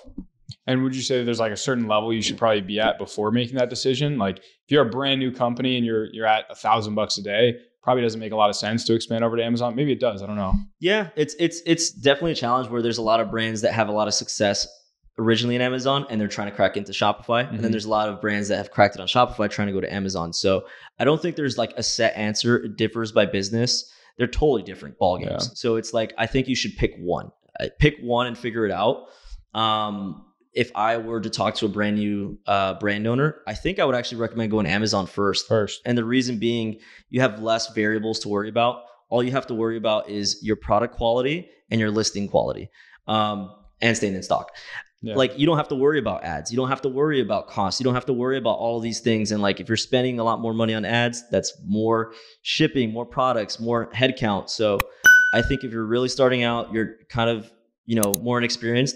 And would you say there's like a certain level you should probably be at before making that decision? Like if you're a brand new company and you're at $1,000 a day, probably doesn't make a lot of sense to expand over to Amazon. Maybe it does. I don't know. Yeah, it's definitely a challenge where there's a lot of brands that have a lot of success originally in Amazon and they're trying to crack into Shopify. Mm-hmm. And then there's a lot of brands that have cracked it on Shopify trying to go to Amazon. So I don't think there's like a set answer. It differs by business. They're totally different ball games. Yeah. So it's like, I think you should pick one. Pick one and figure it out. If I were to talk to a brand new brand owner, I think I would actually recommend going Amazon first. And the reason being, you have less variables to worry about. All you have to worry about is your product quality and your listing quality. and staying in stock. Yeah. Like, you don't have to worry about ads. You don't have to worry about costs. You don't have to worry about all of these things. And like, if you're spending a lot more money on ads, that's more shipping, more products, more headcount. So I think if you're really starting out, you're kind of, more inexperienced,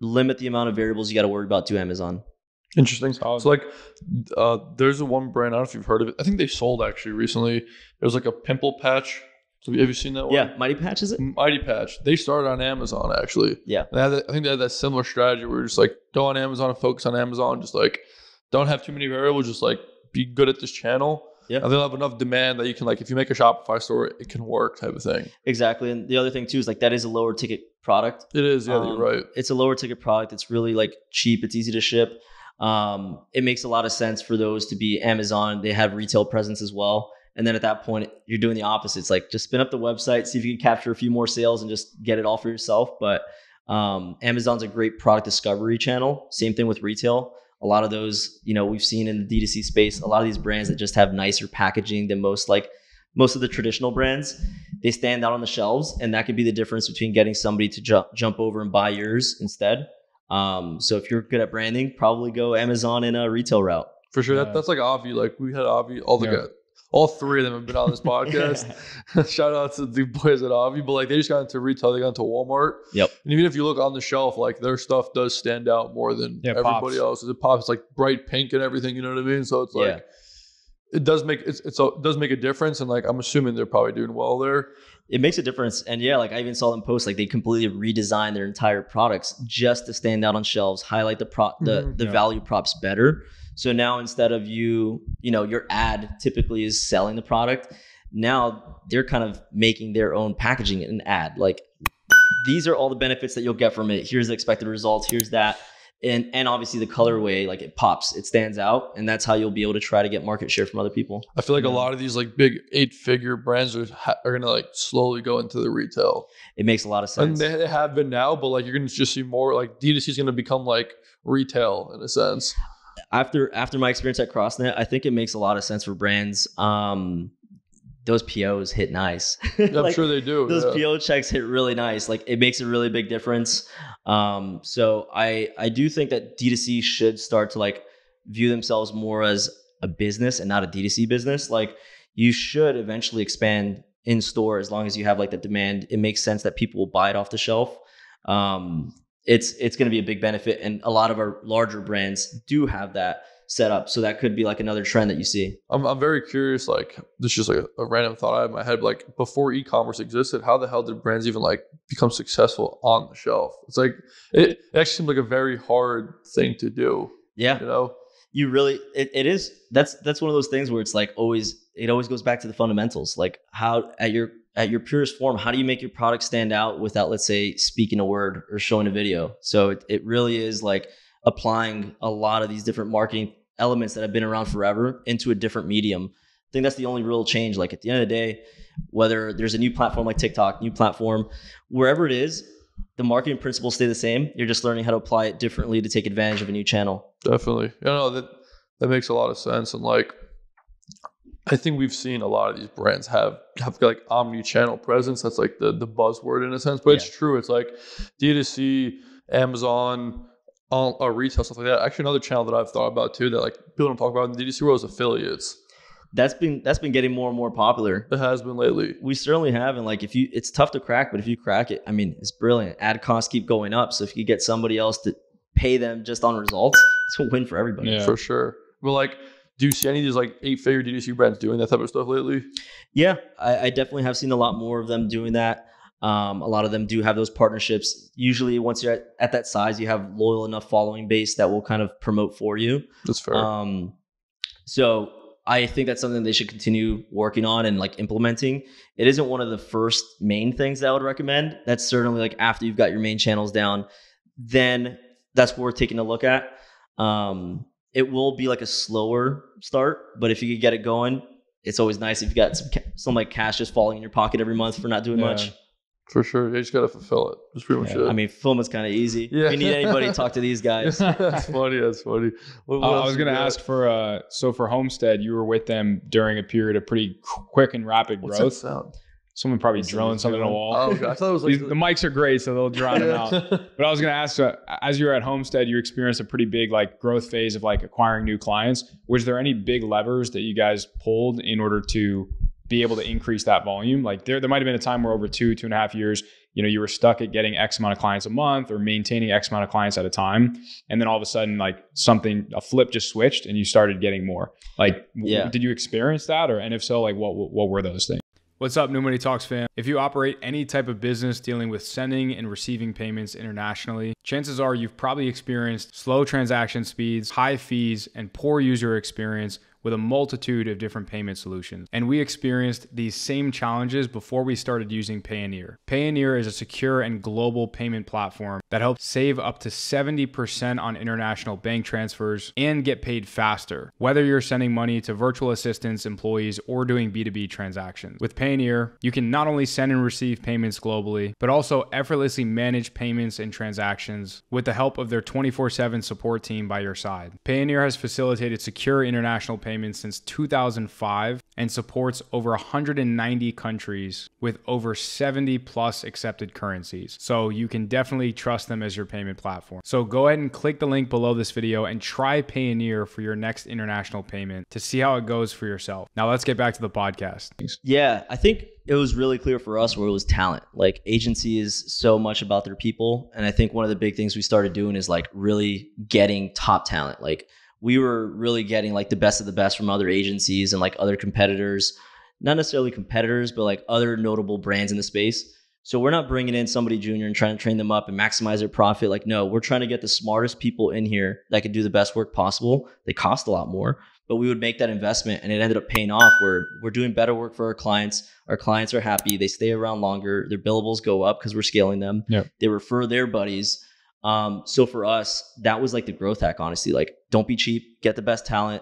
limit the amount of variables you got to worry about to Amazon. Interesting. So like, there's one brand, I don't know if you've heard of it. I think they sold actually recently. There's like a pimple patch. So have you seen that one? Yeah, Mighty Patch, is it? Mighty Patch. They started on Amazon actually. Yeah. And I think they had that similar strategy where just like go on Amazon and focus on Amazon. Just like don't have too many variables. Just like be good at this channel. Yeah. And they'll have enough demand that you can, like, if you make a Shopify store, it can work type of thing. Exactly. And the other thing too is like that is a lower ticket product. It is. Yeah, you're right. It's a lower ticket product. It's really like cheap. It's easy to ship. It makes a lot of sense for those to be Amazon. They have retail presence as well. And then at that point, you're doing the opposite. It's like just spin up the website, see if you can capture a few more sales and just get it all for yourself. But Amazon's a great product discovery channel. Same thing with retail. A lot of those, we've seen in the DTC space, a lot of these brands that just have nicer packaging than most of the traditional brands, they stand out on the shelves. And that could be the difference between getting somebody to jump over and buy yours instead. So if you're good at branding, probably go Amazon in a retail route. For sure. That's like Avi. Like we had Avi, all three of them have been on this podcast. Shout out to the boys at Avi. But like they just got into retail, they got into Walmart. Yep. And even if you look on the shelf, like their stuff does stand out more than everybody else's. It pops like bright pink and everything. You know what I mean? So it's like it does make it does make a difference. And like I'm assuming they're probably doing well there. It makes a difference. And like I even saw them post, like they completely redesigned their entire products just to stand out on shelves, highlight the value props better. So now instead of your ad typically is selling the product. Now they're kind of making their own packaging an ad. Like these are all the benefits that you'll get from it. Here's the expected results. Here's that. And obviously the colorway, like it pops, it stands out. And that's how you'll be able to try to get market share from other people. I feel like a lot of these like big 8-figure brands are going to like slowly go into the retail. It makes a lot of sense. And they have been now, but like you're going to just see more like DTC is going to become like retail in a sense. After my experience at Crossnet, I think it makes a lot of sense for brands. Those POs hit nice. I'm sure they do. Those PO checks hit really nice. Like it makes a really big difference. So I do think that D2C should start to like view themselves more as a business and not a D2C business. Like you should eventually expand in store as long as you have like the demand. It makes sense that people will buy it off the shelf. It's going to be a big benefit. And a lot of our larger brands do have that set up. So that could be like another trend that you see. I'm very curious, like this is just like a random thought I had in my head, like before e-commerce existed, how the hell did brands even like become successful on the shelf? It's like, it actually seems like a very hard thing to do. Yeah. You really, it is, that's one of those things where it's like it always goes back to the fundamentals. Like how at your purest form, how do you make your product stand out without, let's say, speaking a word or showing a video? So it really is like applying a lot of these different marketing elements that have been around forever into a different medium. I think that's the only real change. Like at the end of the day, whether there's a new platform like TikTok, new platform, wherever it is, the marketing principles stay the same. You're just learning how to apply it differently to take advantage of a new channel. Definitely. That makes a lot of sense. And like, I think we've seen a lot of these brands have like omni-channel presence. That's like the buzzword in a sense, but it's true. It's like D2C, Amazon, retail, stuff like that. Actually, another channel that I've thought about too that like people don't talk about in the DTC world is affiliates. That's been getting more and more popular. It has been lately. We certainly have. And like it's tough to crack, but if you crack it, I mean, it's brilliant. Ad costs keep going up. So if you get somebody else to pay them just on results, it's a win for everybody. Yeah. For sure. But like, do you see any of these like 8-figure DTC brands doing that type of stuff lately? Yeah, I definitely have seen a lot more of them doing that. A lot of them do have those partnerships. Usually once you're at that size, you have loyal enough following base that will kind of promote for you. That's fair. So I think that's something they should continue working on and like implementing. It isn't one of the first main things that I would recommend. That's certainly like after you've got your main channels down, then that's worth taking a look at. It will be like a slower start, but if you could get it going, it's always nice if you got some like cash just falling in your pocket every month for not doing much. For sure. You just got to fulfill it. That's pretty much it. I mean, fulfillment's kind of easy. Yeah. If you need anybody to talk to these guys. That's funny. What I was going to ask for Homestead, you were with them during a period of pretty quick and rapid growth. What's that sound? Someone probably drilling something in a wall. Oh, okay. I thought it was like the mics are great, so they'll drown them out. But I was going to ask, as you were at Homestead, you experienced a pretty big like growth phase of like acquiring new clients. Was there any big levers that you guys pulled in order to be able to increase that volume? Like there might have been a time where over 2.5 years, you were stuck at getting X amount of clients a month or maintaining X amount of clients at a time. And then all of a sudden, like a flip just switched and you started getting more. Like, did you experience that? And if so, like what were those things? What's up, New Money Talks fam? If you operate any type of business dealing with sending and receiving payments internationally, chances are you've probably experienced slow transaction speeds, high fees, and poor user experience with a multitude of different payment solutions. And we experienced these same challenges before we started using Payoneer. Payoneer is a secure and global payment platform that helps save up to 70% on international bank transfers and get paid faster, whether you're sending money to virtual assistants, employees, or doing B2B transactions. With Payoneer, you can not only send and receive payments globally, but also effortlessly manage payments and transactions with the help of their 24/7 support team by your side. Payoneer has facilitated secure international payments since 2005 and supports over 190 countries with over 70 plus accepted currencies. So you can definitely trust them as your payment platform. So go ahead and click the link below this video and try Payoneer for your next international payment to see how it goes for yourself. Now let's get back to the podcast. Yeah, I think it was really clear for us where it was talent. Like agency is so much about their people. And I think one of the big things we started doing is like really getting top talent. Like we were really getting like the best of the best from other agencies and like other competitors, not necessarily competitors, but like other notable brands in the space. So we're not bringing in somebody junior and trying to train them up and maximize their profit. Like, no, we're trying to get the smartest people in here that can do the best work possible. They cost a lot more, but we would make that investment and it ended up paying off. We're doing better work for our clients. Our clients are happy. They stay around longer. Their billables go up because we're scaling them. Yep. They refer their buddies. So for us, that was like the growth hack, honestly. Like, don't be cheap, get the best talent,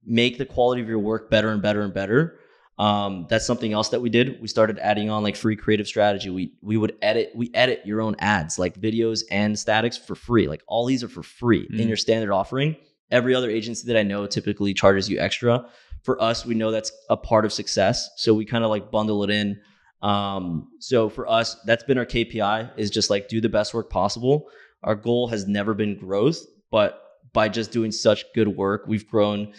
make the quality of your work better and better and better. That's something else that we did. We started adding on like free creative strategy. We edit your own ads, like videos and statics for free. Like all these are for free in your standard offering. Every other agency that I know typically charges you extra. For us, we know that's a part of success. So we kind of like bundle it in. So for us, that's been our KPI, is just like do the best work possible. Our goal has never been growth, but by just doing such good work, we've grown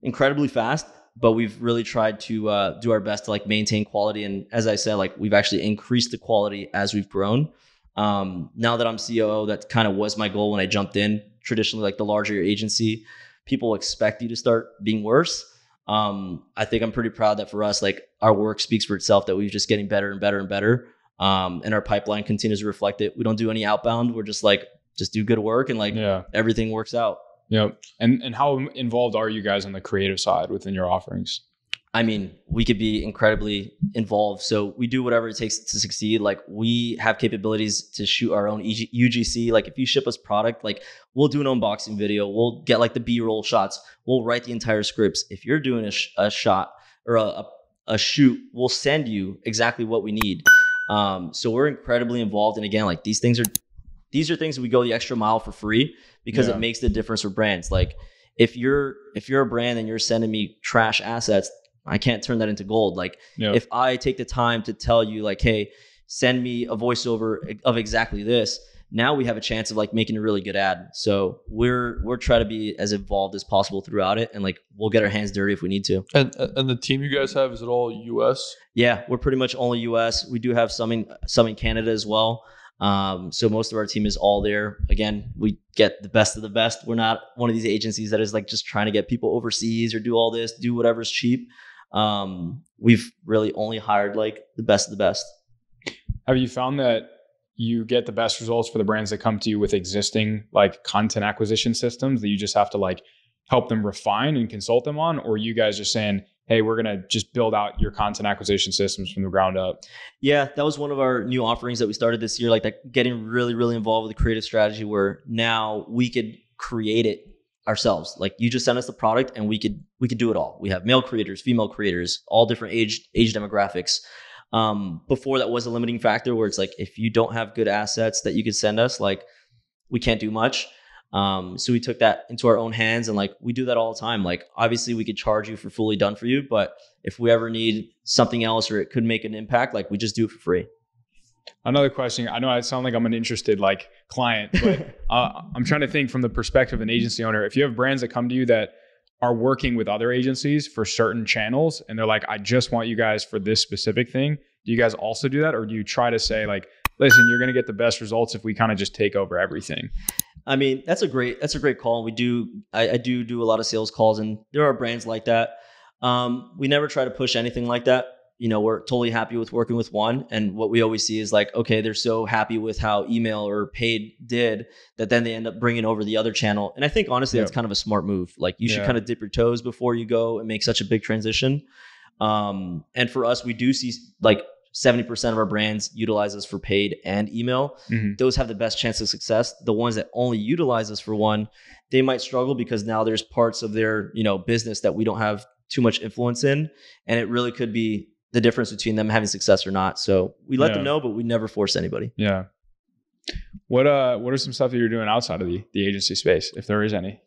incredibly fast, but we've really tried to do our best to like maintain quality. And as I said, like we've actually increased the quality as we've grown. Now that I'm COO, that kind of was my goal when I jumped in. Traditionally, like the larger your agency, people expect you to start being worse. I think I'm pretty proud that for us, like our work speaks for itself, that we're just getting better and better and better. And our pipeline continues to reflect it. We don't do any outbound. We're just like, just do good work and like everything works out. Yep. And how involved are you guys on the creative side within your offerings? I mean, we could be incredibly involved. So we do whatever it takes to succeed. Like we have capabilities to shoot our own UGC. Like if you ship us product, like we'll do an unboxing video. We'll get like the B-roll shots. We'll write the entire scripts. If you're doing a shot or a shoot, we'll send you exactly what we need. So we're incredibly involved. And again, like these things are things we go the extra mile for free because it makes the difference for brands. Like if you're a brand and you're sending me trash assets, I can't turn that into gold. Like if I take the time to tell you like, hey, send me a voiceover of exactly this, now we have a chance of like making a really good ad. So we're trying to be as involved as possible throughout it. And like, we'll get our hands dirty if we need to. And the team you guys have, is it all US? Yeah, we're pretty much only US. We do have some in Canada as well. So most of our team is all there. Again, we get the best of the best. We're not one of these agencies that is like just trying to get people overseas or do all this, do whatever's cheap. We've really only hired like the best of the best. Have you found that you get the best results for the brands that come to you with existing like content acquisition systems that you just have to like help them refine and consult them on? Or you guys just saying, hey, we're going to just build out your content acquisition systems from the ground up? Yeah, that was one of our new offerings that we started this year, like that, getting really, really involved with the creative strategy, where now we could create it ourselves. Like you just send us the product and we could do it all. We have male creators, female creators, all different age demographics. Before that was a limiting factor, where it's like, if you don't have good assets that you could send us, like we can't do much. So we took that into our own hands, and like we do that all the time. Like obviously we could charge you for fully done for you, but if we ever need something else or it could make an impact, like we just do it for free. Another question. I know I sound like I'm an interested like client, but I'm trying to think from the perspective of an agency owner. If you have brands that come to you that are working with other agencies for certain channels and they're like, I just want you guys for this specific thing, do you guys also do that? Or do you try to say like, listen, you're going to get the best results if we kind of just take over everything? I mean, that's a great call. I do a lot of sales calls, and there are brands like that. We never try to push anything like that. You know, we're totally happy with working with one. And what we always see is like, okay, they're so happy with how email or paid did that then they end up bringing over the other channel. And I think honestly, that's kind of a smart move. Like you should kind of dip your toes before you go and make such a big transition. And for us, we do see like 70% of our brands utilize us for paid and email. Mm-hmm. Those have the best chance of success. The ones that only utilize us for one, they might struggle because now there's parts of their, you know, business that we don't have too much influence in. And it really could be the difference between them having success or not. So we let them know, but we never force anybody. Yeah. What are some stuff that you're doing outside of the agency space, if there is any?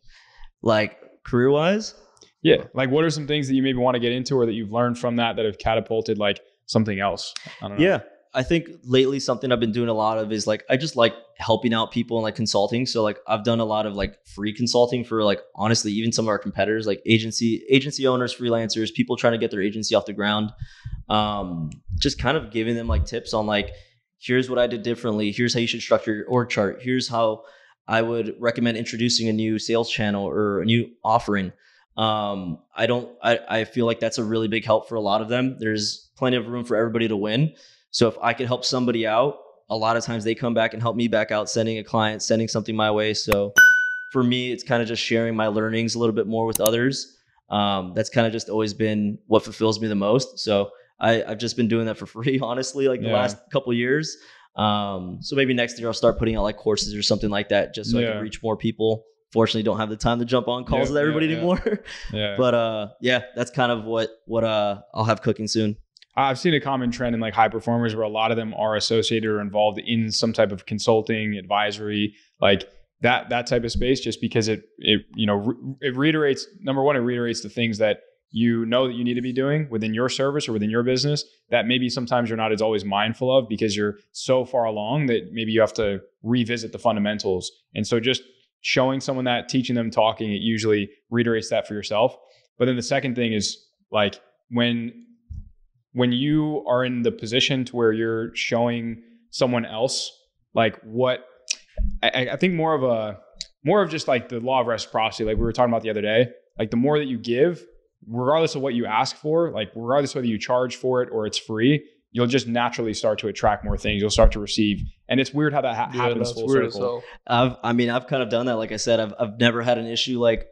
Like career wise? Yeah. Like what are some things that you maybe want to get into or that you've learned from that have catapulted like something else? I don't know. Yeah. I think lately something I've been doing a lot of is like, I just like helping out people and like consulting. So like I've done a lot of like free consulting for like, honestly, even some of our competitors, like agency owners, freelancers, people trying to get their agency off the ground. Just kind of giving them like tips on like, here's what I did differently. Here's how you should structure your org chart. Here's how I would recommend introducing a new sales channel or a new offering. I feel like that's a really big help for a lot of them. There's plenty of room for everybody to win. So if I could help somebody out, a lot of times they come back and help me back out, sending a client, sending something my way. So for me, it's kind of just sharing my learnings a little bit more with others. That's kind of just always been what fulfills me the most. So I've just been doing that for free, honestly, like the last couple of years. So maybe next year I'll start putting out like courses or something like that, just so I can reach more people. Fortunately, don't have the time to jump on calls with everybody anymore. But that's kind of what I'll have cooking soon. I've seen a common trend in like high performers where a lot of them are associated or involved in some type of consulting, advisory, like that type of space, just because it reiterates, number one, it reiterates the things that you know that you need to be doing within your service or within your business that maybe sometimes you're not as always mindful of because you're so far along that maybe you have to revisit the fundamentals. And so just showing someone that, teaching them, talking, it usually reiterates that for yourself. But then the second thing is like when you are in the position to where you're showing someone else, like what I think more of just like the law of reciprocity, like we were talking about the other day, like the more that you give, regardless of what you ask for, like regardless whether you charge for it or it's free, you'll just naturally start to attract more things. You'll start to receive. And it's weird how that happens full circle. I've kind of done that. Like I said, I've never had an issue like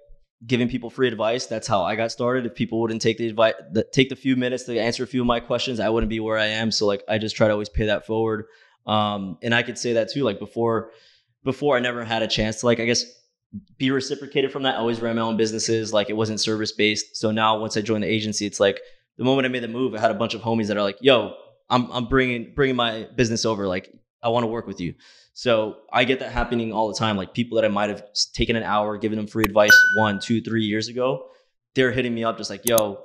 giving people free advice. That's how I got started. If people wouldn't take the advice, take the few minutes to answer a few of my questions, I wouldn't be where I am. So like, I just try to always pay that forward. And I could say that too, like before I never had a chance to like, I guess, be reciprocated from that. I always ran my own businesses. Like it wasn't service based. So now once I joined the agency, it's like the moment I made the move, I had a bunch of homies that are like, yo, I'm bringing my business over. Like I want to work with you. So I get that happening all the time. Like people that I might have taken an hour, given them free advice 1, 2, 3 years ago, they're hitting me up just like, yo,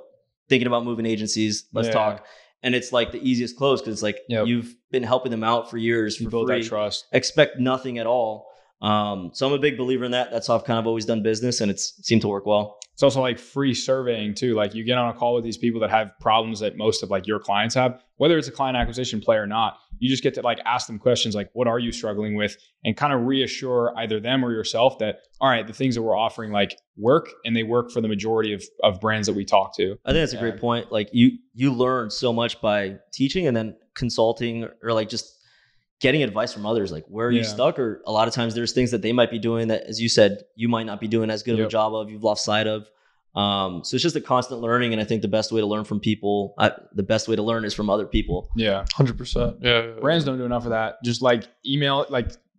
thinking about moving agencies. Let's talk. And it's like the easiest close because it's like you've been helping them out for years. You build that trust. Expect nothing at all. So I'm a big believer in that. That's how I've kind of always done business, and it's seemed to work well. It's also like free surveying too. Like you get on a call with these people that have problems that most of like your clients have, whether it's a client acquisition play or not. You just get to like ask them questions like, what are you struggling with? And kind of reassure either them or yourself that, all right, the things that we're offering like work, and they work for the majority of brands that we talk to. I think that's a great point. Like you learn so much by teaching and then consulting or like just getting advice from others. Like where are you stuck? Or a lot of times there's things that they might be doing that, as you said, you might not be doing as good of a job of, you've lost sight of. So it's just a constant learning. And I think the best way to learn from people, the best way to learn is from other people. Yeah. 100%. Yeah. Brands don't do enough of that. Just like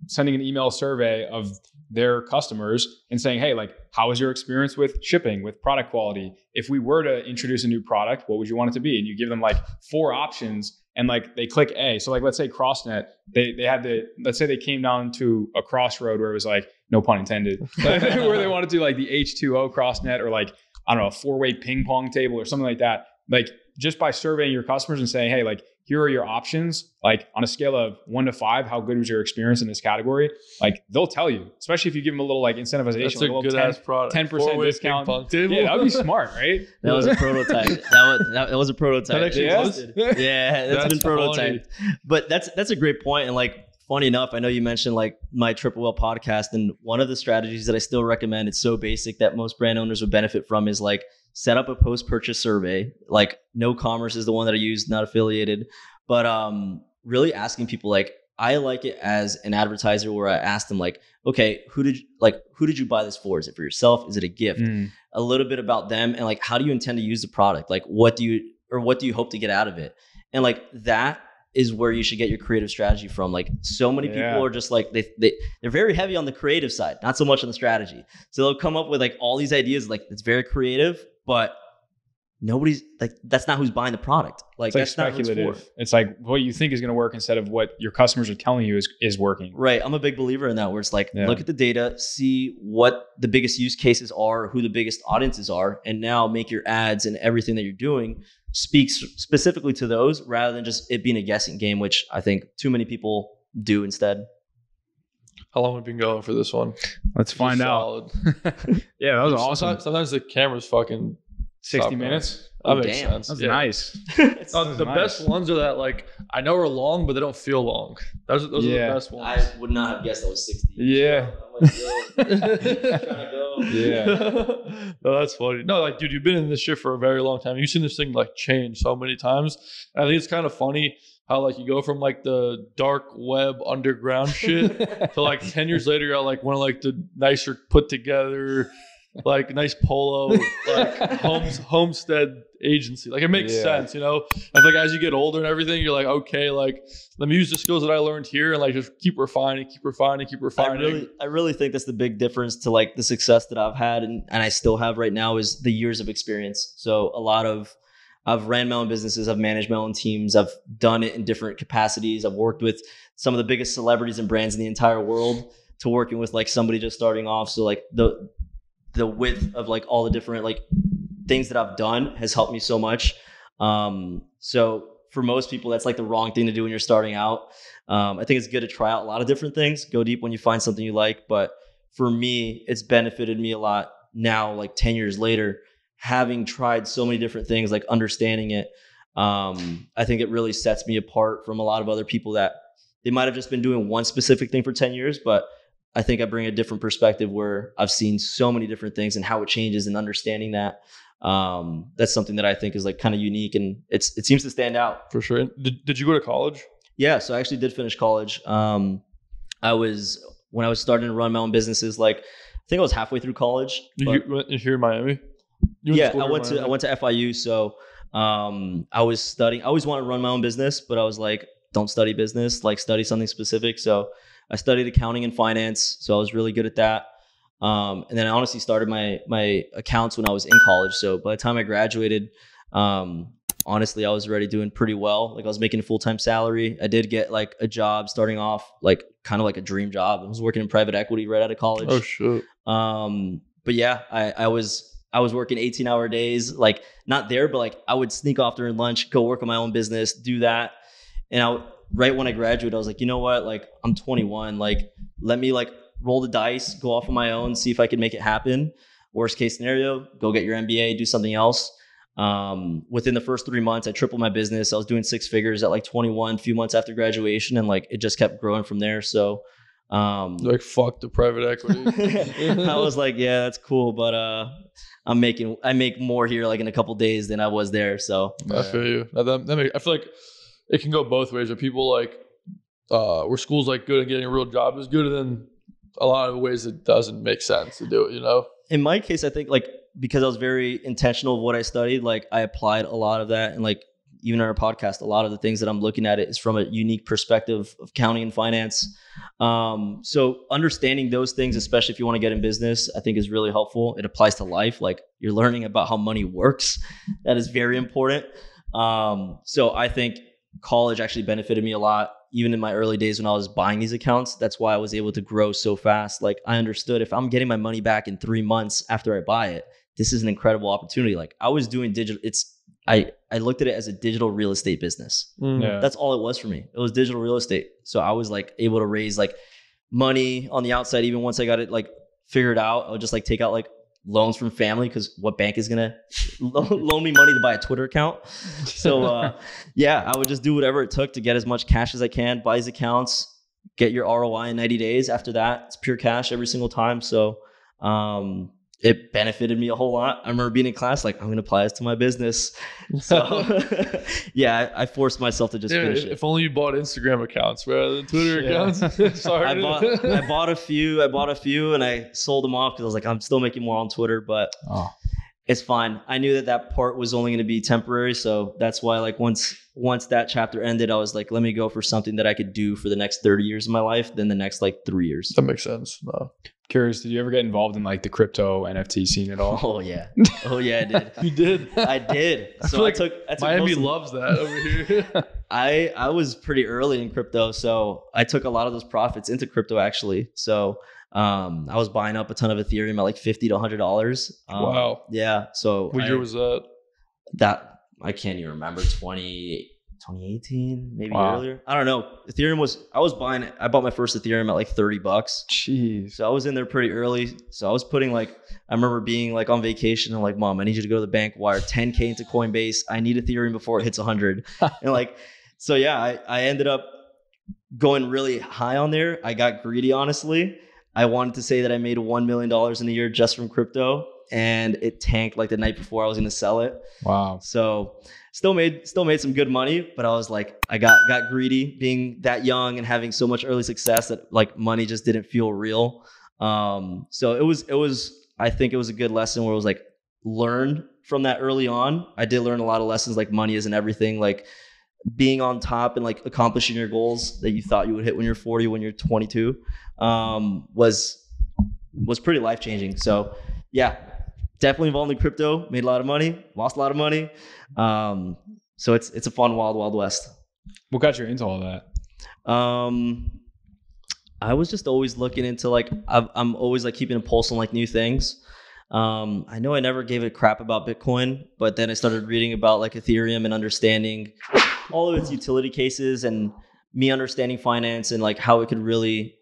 sending an email survey of their customers and saying, hey, like, how was your experience with shipping, with product quality? If we were to introduce a new product, what would you want it to be? And you give them like 4 options and like they click A. So like, let's say Crossnet, let's say they came down to a crossroad where it was like, no pun intended, where they want to do like the H2O Crossnet or like, I don't know, a 4-way ping pong table or something like that. Like just by surveying your customers and saying, hey, like, here are your options. Like on a scale of 1 to 5, how good was your experience in this category? Like they'll tell you, especially if you give them a little like incentivization, that's like a good ass product. 10% discount. Yeah, that'd be smart, right? That was a prototype. That was a prototype. Yeah, that's been prototyped. But that's a great point. And like, funny enough, I know you mentioned like my Triple Well podcast, and one of the strategies that I still recommend, it's so basic that most brand owners would benefit from, is like set up a post-purchase survey. Like No Commerce is the one that I use, not affiliated, but really asking people, like, I like it as an advertiser where I ask them like, okay, who did you buy this for? Is it for yourself? Is it a gift? A little bit about them, and like, how do you intend to use the product? Like, what do you hope to get out of it? And like that is where you should get your creative strategy from. Like so many people are just like, they're very heavy on the creative side, not so much on the strategy. So they'll come up with like all these ideas, like it's very creative, but nobody's like, that's not who's buying the product. Like that's speculative. Not what it's like what you think is going to work instead of what your customers are telling you is working. Right. I'm a big believer in that, where it's like, look at the data, see what the biggest use cases are, who the biggest audiences are, and now make your ads and everything that you're doing speaks specifically to those, rather than just it being a guessing game, which I think too many people do instead. How long have we been going for this one? Let's find out. Yeah, that was awesome. Sometimes the camera's fucking 60 minutes. That makes sense. That's nice. The best ones are that, like, I know are long, but they don't feel long. Those are the best ones. I would not have guessed that was 60. Yeah. I'm like, trying to go. Yeah. No, that's funny. No, like, dude, you've been in this shit for a very long time. You've seen this thing like change so many times. And I think it's kind of funny how like you go from like the dark web underground shit to like 10 years later, you're like one of like the nicer put together, like nice polo, like Homestead agency. Like it makes sense, you know? I feel like as you get older and everything, you're like, okay, like let me use the skills that I learned here and like just keep refining. I really think that's the big difference to like the success that I've had and I still have right now, is the years of experience. So I've ran my own businesses, I've managed my own teams, I've done it in different capacities. I've worked with some of the biggest celebrities and brands in the entire world, to working with like somebody just starting off. So like the width of like all the different like things that I've done has helped me so much. So for most people, that's like the wrong thing to do when you're starting out. I think it's good to try out a lot of different things, go deep when you find something you like. But for me, it's benefited me a lot now, like 10 years later, having tried so many different things, like understanding it. I think it really sets me apart from a lot of other people that they might have just been doing one specific thing for 10 years, but I think I bring a different perspective where I've seen so many different things and how it changes, and understanding that. That's something that I think is like kind of unique, and it seems to stand out. For sure. Did you go to college? Yeah, so I actually did finish college. When I was starting to run my own businesses, like I think I was halfway through college. You here in Miami? I went to FIU. So I was studying. I always wanted to run my own business, but I was like, don't study business, like study something specific. So I studied accounting and finance. So I was really good at that. And then I honestly started my accounts when I was in college. So by the time I graduated, honestly, I was already doing pretty well. Like I was making a full-time salary. I did get like a job starting off, like kind of like a dream job. I was working in private equity right out of college. Oh shit. But yeah, I was working 18-hour days, like not there, but like I would sneak off during lunch, go work on my own business, do that. And right when I graduated, I was like, you know what? Like I'm 21, like let me like roll the dice, go off on my own, see if I can make it happen. Worst case scenario, go get your MBA, do something else. Within the first 3 months, I tripled my business. I was doing 6 figures at like 21, a few months after graduation, and like it just kept growing from there. So like fuck the private equity. I was like, yeah, that's cool, but I make more here like in a couple days than I was there. So I feel you. I feel like it can go both ways. Where people like where school's like good and getting a real job is good, and then a lot of ways it doesn't make sense to do it, you know? In my case, I think like because I was very intentional of what I studied, like I applied a lot of that. And like even on our podcast, a lot of the things that I'm looking at it is from a unique perspective of accounting and finance. So understanding those things, especially if you want to get in business, I think is really helpful. It applies to life. Like you're learning about how money works. That is very important. So I think college actually benefited me a lot. Even in my early days when I was buying these accounts, that's why I was able to grow so fast. Like I understood if I'm getting my money back in 3 months after I buy it, this is an incredible opportunity. Like I was doing digital. I looked at it as a digital real estate business. Yeah. That's all it was for me. It was digital real estate. So I was like able to raise like money on the outside. Even once I got it like figured out, I would just like take out like loans from family, because what bank is gonna loan me money to buy a Twitter account? So yeah, I would just do whatever it took to get as much cash as I can, buy these accounts, get your ROI in 90 days. After that, it's pure cash every single time. So it benefited me a whole lot. I remember being in class like, I'm going to apply this to my business. So yeah, I forced myself to just finish it. If only you bought Instagram accounts rather than Twitter accounts. Sorry. I bought a few and I sold them off because I was like, I'm still making more on Twitter, but it's fine. I knew that part was only going to be temporary. So that's why like once that chapter ended, I was like, let me go for something that I could do for the next 30 years of my life, then the next like 3 years. That makes sense. No. Curious, did you ever get involved in like the crypto NFT scene at all? Oh yeah, I did. You did? I did. So I took Miami loves that over here. I was pretty early in crypto, so I took a lot of those profits into crypto actually. So I was buying up a ton of Ethereum at like $50 to $100. Wow. Yeah. So what year was that? That I can't even remember. 2018, maybe earlier. I don't know. I bought my first Ethereum at like $30. Jeez. So I was in there pretty early. So I was putting like, I remember being like on vacation and like, Mom, I need you to go to the bank, wire 10K into Coinbase. I need Ethereum before it hits 100. And like, so yeah, I ended up going really high on there. I got greedy, honestly. I wanted to say that I made $1 million in a year just from crypto, and it tanked like the night before I was going to sell it. Wow. So still made some good money, but I was like, I got greedy being that young and having so much early success that like money just didn't feel real. So it was, I think it was a good lesson where it was like, learn from that early on. I did learn a lot of lessons, like money isn't everything, like being on top and like accomplishing your goals that you thought you would hit when you're 40, when you're 22, was pretty life-changing. So yeah, definitely involved in crypto, made a lot of money, lost a lot of money. So it's a fun wild, wild west. What got you into all that? I was just always looking into like, I'm always like keeping a pulse on like new things. I know I never gave a crap about Bitcoin, but then I started reading about like Ethereum and understanding all of its utility cases and me understanding finance and like how it could really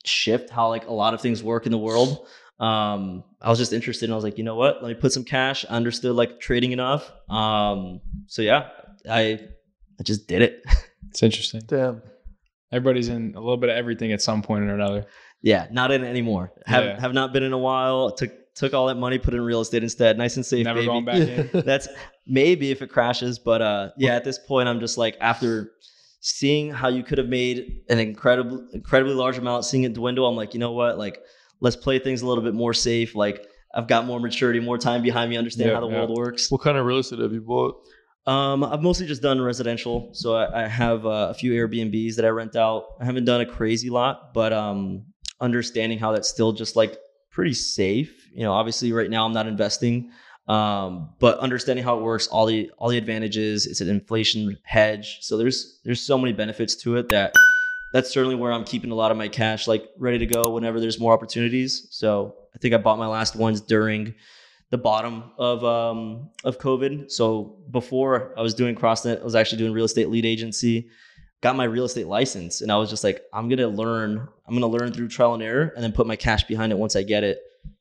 shift how like a lot of things work in the world. I was just interested and I was like, you know what, let me put some cash. I understood like trading enough. So yeah, I just did it. It's interesting. Damn. Everybody's in a little bit of everything at some point or another. Yeah, not in it anymore. Have not been in a while. Took all that money, put it in real estate instead. Nice and safe. Never baby. going back in. That's maybe if it crashes, but yeah, at this point, I'm just like, after seeing how you could have made an incredibly large amount, seeing it dwindle, I'm like, you know what? Like, let's play things a little bit more safe. Like, I've got more maturity, more time behind me, understand how the world works. What kind of real estate have you bought? I've mostly just done residential. So I have a few Airbnbs that I rent out. I haven't done a crazy lot, but understanding how that's still just like pretty safe. You know, obviously right now I'm not investing, but understanding how it works, all the advantages. It's an inflation hedge. So there's so many benefits to it that's certainly where I'm keeping a lot of my cash, like ready to go whenever there's more opportunities. So I think I bought my last ones during the bottom of COVID. So before I was doing Crossnet, I was actually doing real estate lead agency, got my real estate license. And I was just like, I'm going to learn through trial and error and then put my cash behind it once I get it.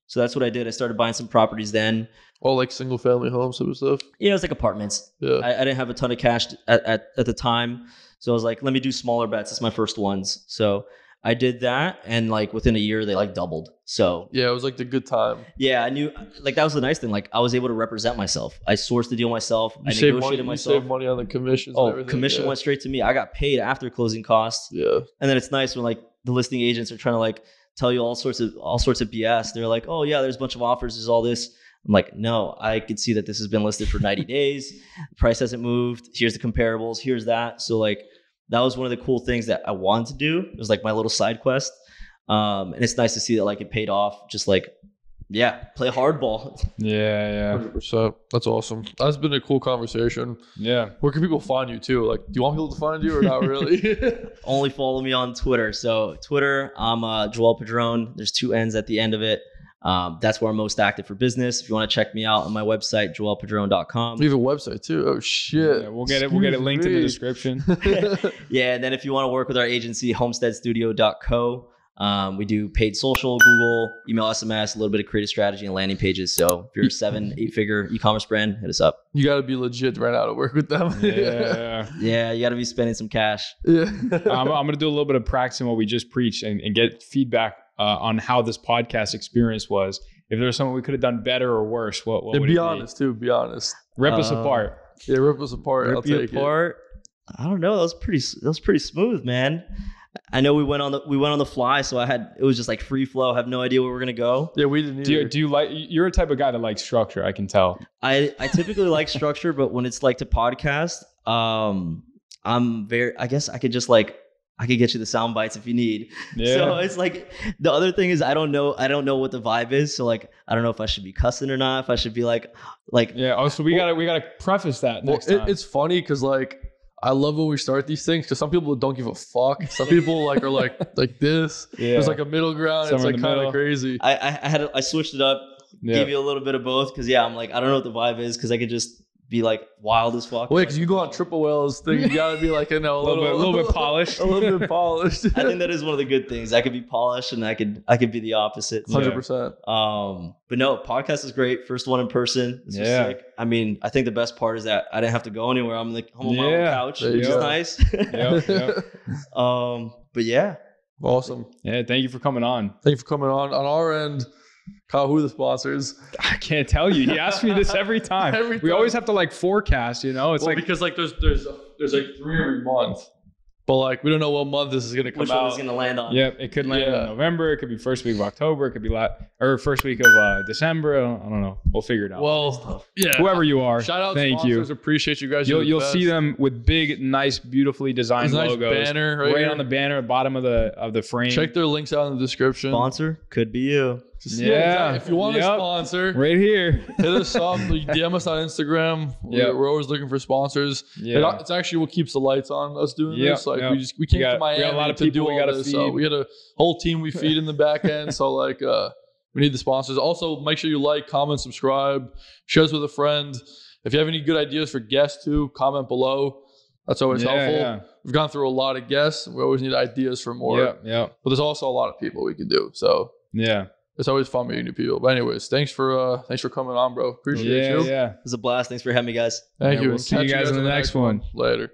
So that's what I did. I started buying some properties then. All like single family homes type of stuff? Yeah, it was like apartments. Yeah. I didn't have a ton of cash at the time. So I was like, let me do smaller bets. It's my first ones. So I did that, and like within a year they like doubled. So yeah, it was like the good time. Yeah, I knew, like that was the nice thing. Like I was able to represent myself. I sourced the deal myself. I negotiated myself. You saved money on the commissions. Oh, and everything. Commission went straight to me. I got paid after closing costs. Yeah, and then it's nice when like the listing agents are trying to like tell you all sorts of BS. They're like, oh yeah, there's a bunch of offers. There's all this. I'm like, no, I could see that this has been listed for 90 days. The price hasn't moved. Here's the comparables. Here's that. So like that was one of the cool things that I wanted to do. It was like my little side quest. And it's nice to see that like it paid off just like Yeah, play hardball. Yeah. 100%. That's awesome. That's been a cool conversation. Yeah. Where can people find you too? Like, do you want people to find you or not really? Only follow me on Twitter. So Twitter, I'm Joel Padron. There's 2 N's at the end of it. That's where I'm most active for business. If you want to check me out on my website, joelpadron.com. We have a website too. Oh shit. Yeah, we'll get it linked in the description. Yeah, and then if you want to work with our agency, homesteadstudio.co. We do paid social, Google, email, SMS, a little bit of creative strategy and landing pages. So if you're a 7-8 figure e-commerce brand, hit us up. You got to be legit right now to work with them. Yeah, you got to be spending some cash. Yeah. I'm going to do a little bit of practicing what we just preached and get feedback on how this podcast experience was. If there's something we could have done better or worse, what would be it honest too. Be honest. Rip us apart. Yeah, rip us apart. Rip you apart. I don't know. That was pretty smooth, man. I know we went on the fly, so it was just like free flow. I have no idea where we're gonna go. Yeah, we didn't either. Do you like? You're a type of guy that likes structure. I can tell. I typically like structure, but when it's like to podcast, I'm very. I guess I could just like. I could get you the sound bites if you need. Yeah. So it's like the other thing is I don't know what the vibe is. So like I don't know if I should be cussing or not. If I should be like yeah. Oh, so we gotta preface that next time. It's funny because like I love when we start these things because some people don't give a fuck. Some people like are like this. Yeah. There's like a middle ground. It's like kind of crazy. I switched it up. Yeah. Gave you a little bit of both because I'm like I don't know what the vibe is because I could just be like wild as fuck. Wait, because you go on Triple Whale's thing, you gotta be like a little bit polished. A little bit polished. I think that is one of the good things. I could be polished and I could be the opposite. 100%. But no, podcast is great. First one in person. This was sick. I mean, I think the best part is that I didn't have to go anywhere. I'm on my own couch, which is nice. But yeah. Awesome. Yeah, thank you for coming on. Thank you for coming on. On our end, Kyle, who are the sponsors? I can't tell you. He asks me this every time. We always have to like forecast, It's like because like there's like 3 every month, but like we don't know what month this is gonna come out. Which one is gonna land on? Yep, it could land in November. It could be first week of October. It could be first week of December. I don't know. We'll figure it out. Well, yeah. Whoever you are, shout out thank sponsors. you. Appreciate you guys. You'll see them with big, nice, beautifully designed logos. Nice banner right on the banner, bottom of the frame. Check their links out in the description. Sponsor could be you. Exactly. If you want a sponsor, right here, hit us up. DM us on Instagram. We're always looking for sponsors. Yeah. It's actually what keeps the lights on us doing this. Like we came to Miami a lot of to people do all this. So we had a whole team we feed in the back end. So like we need the sponsors. Also, make sure you like, comment, subscribe, share us with a friend. If you have any good ideas for guests too, comment below. That's always helpful. Yeah. We've gone through a lot of guests. We always need ideas for more. Yeah. But there's also a lot of people we can do. So yeah. It's always fun meeting new people. But anyways, thanks for coming on, bro. Appreciate you. It was a blast. Thanks for having me, guys. Thank you. We'll see you guys in the next one. Later.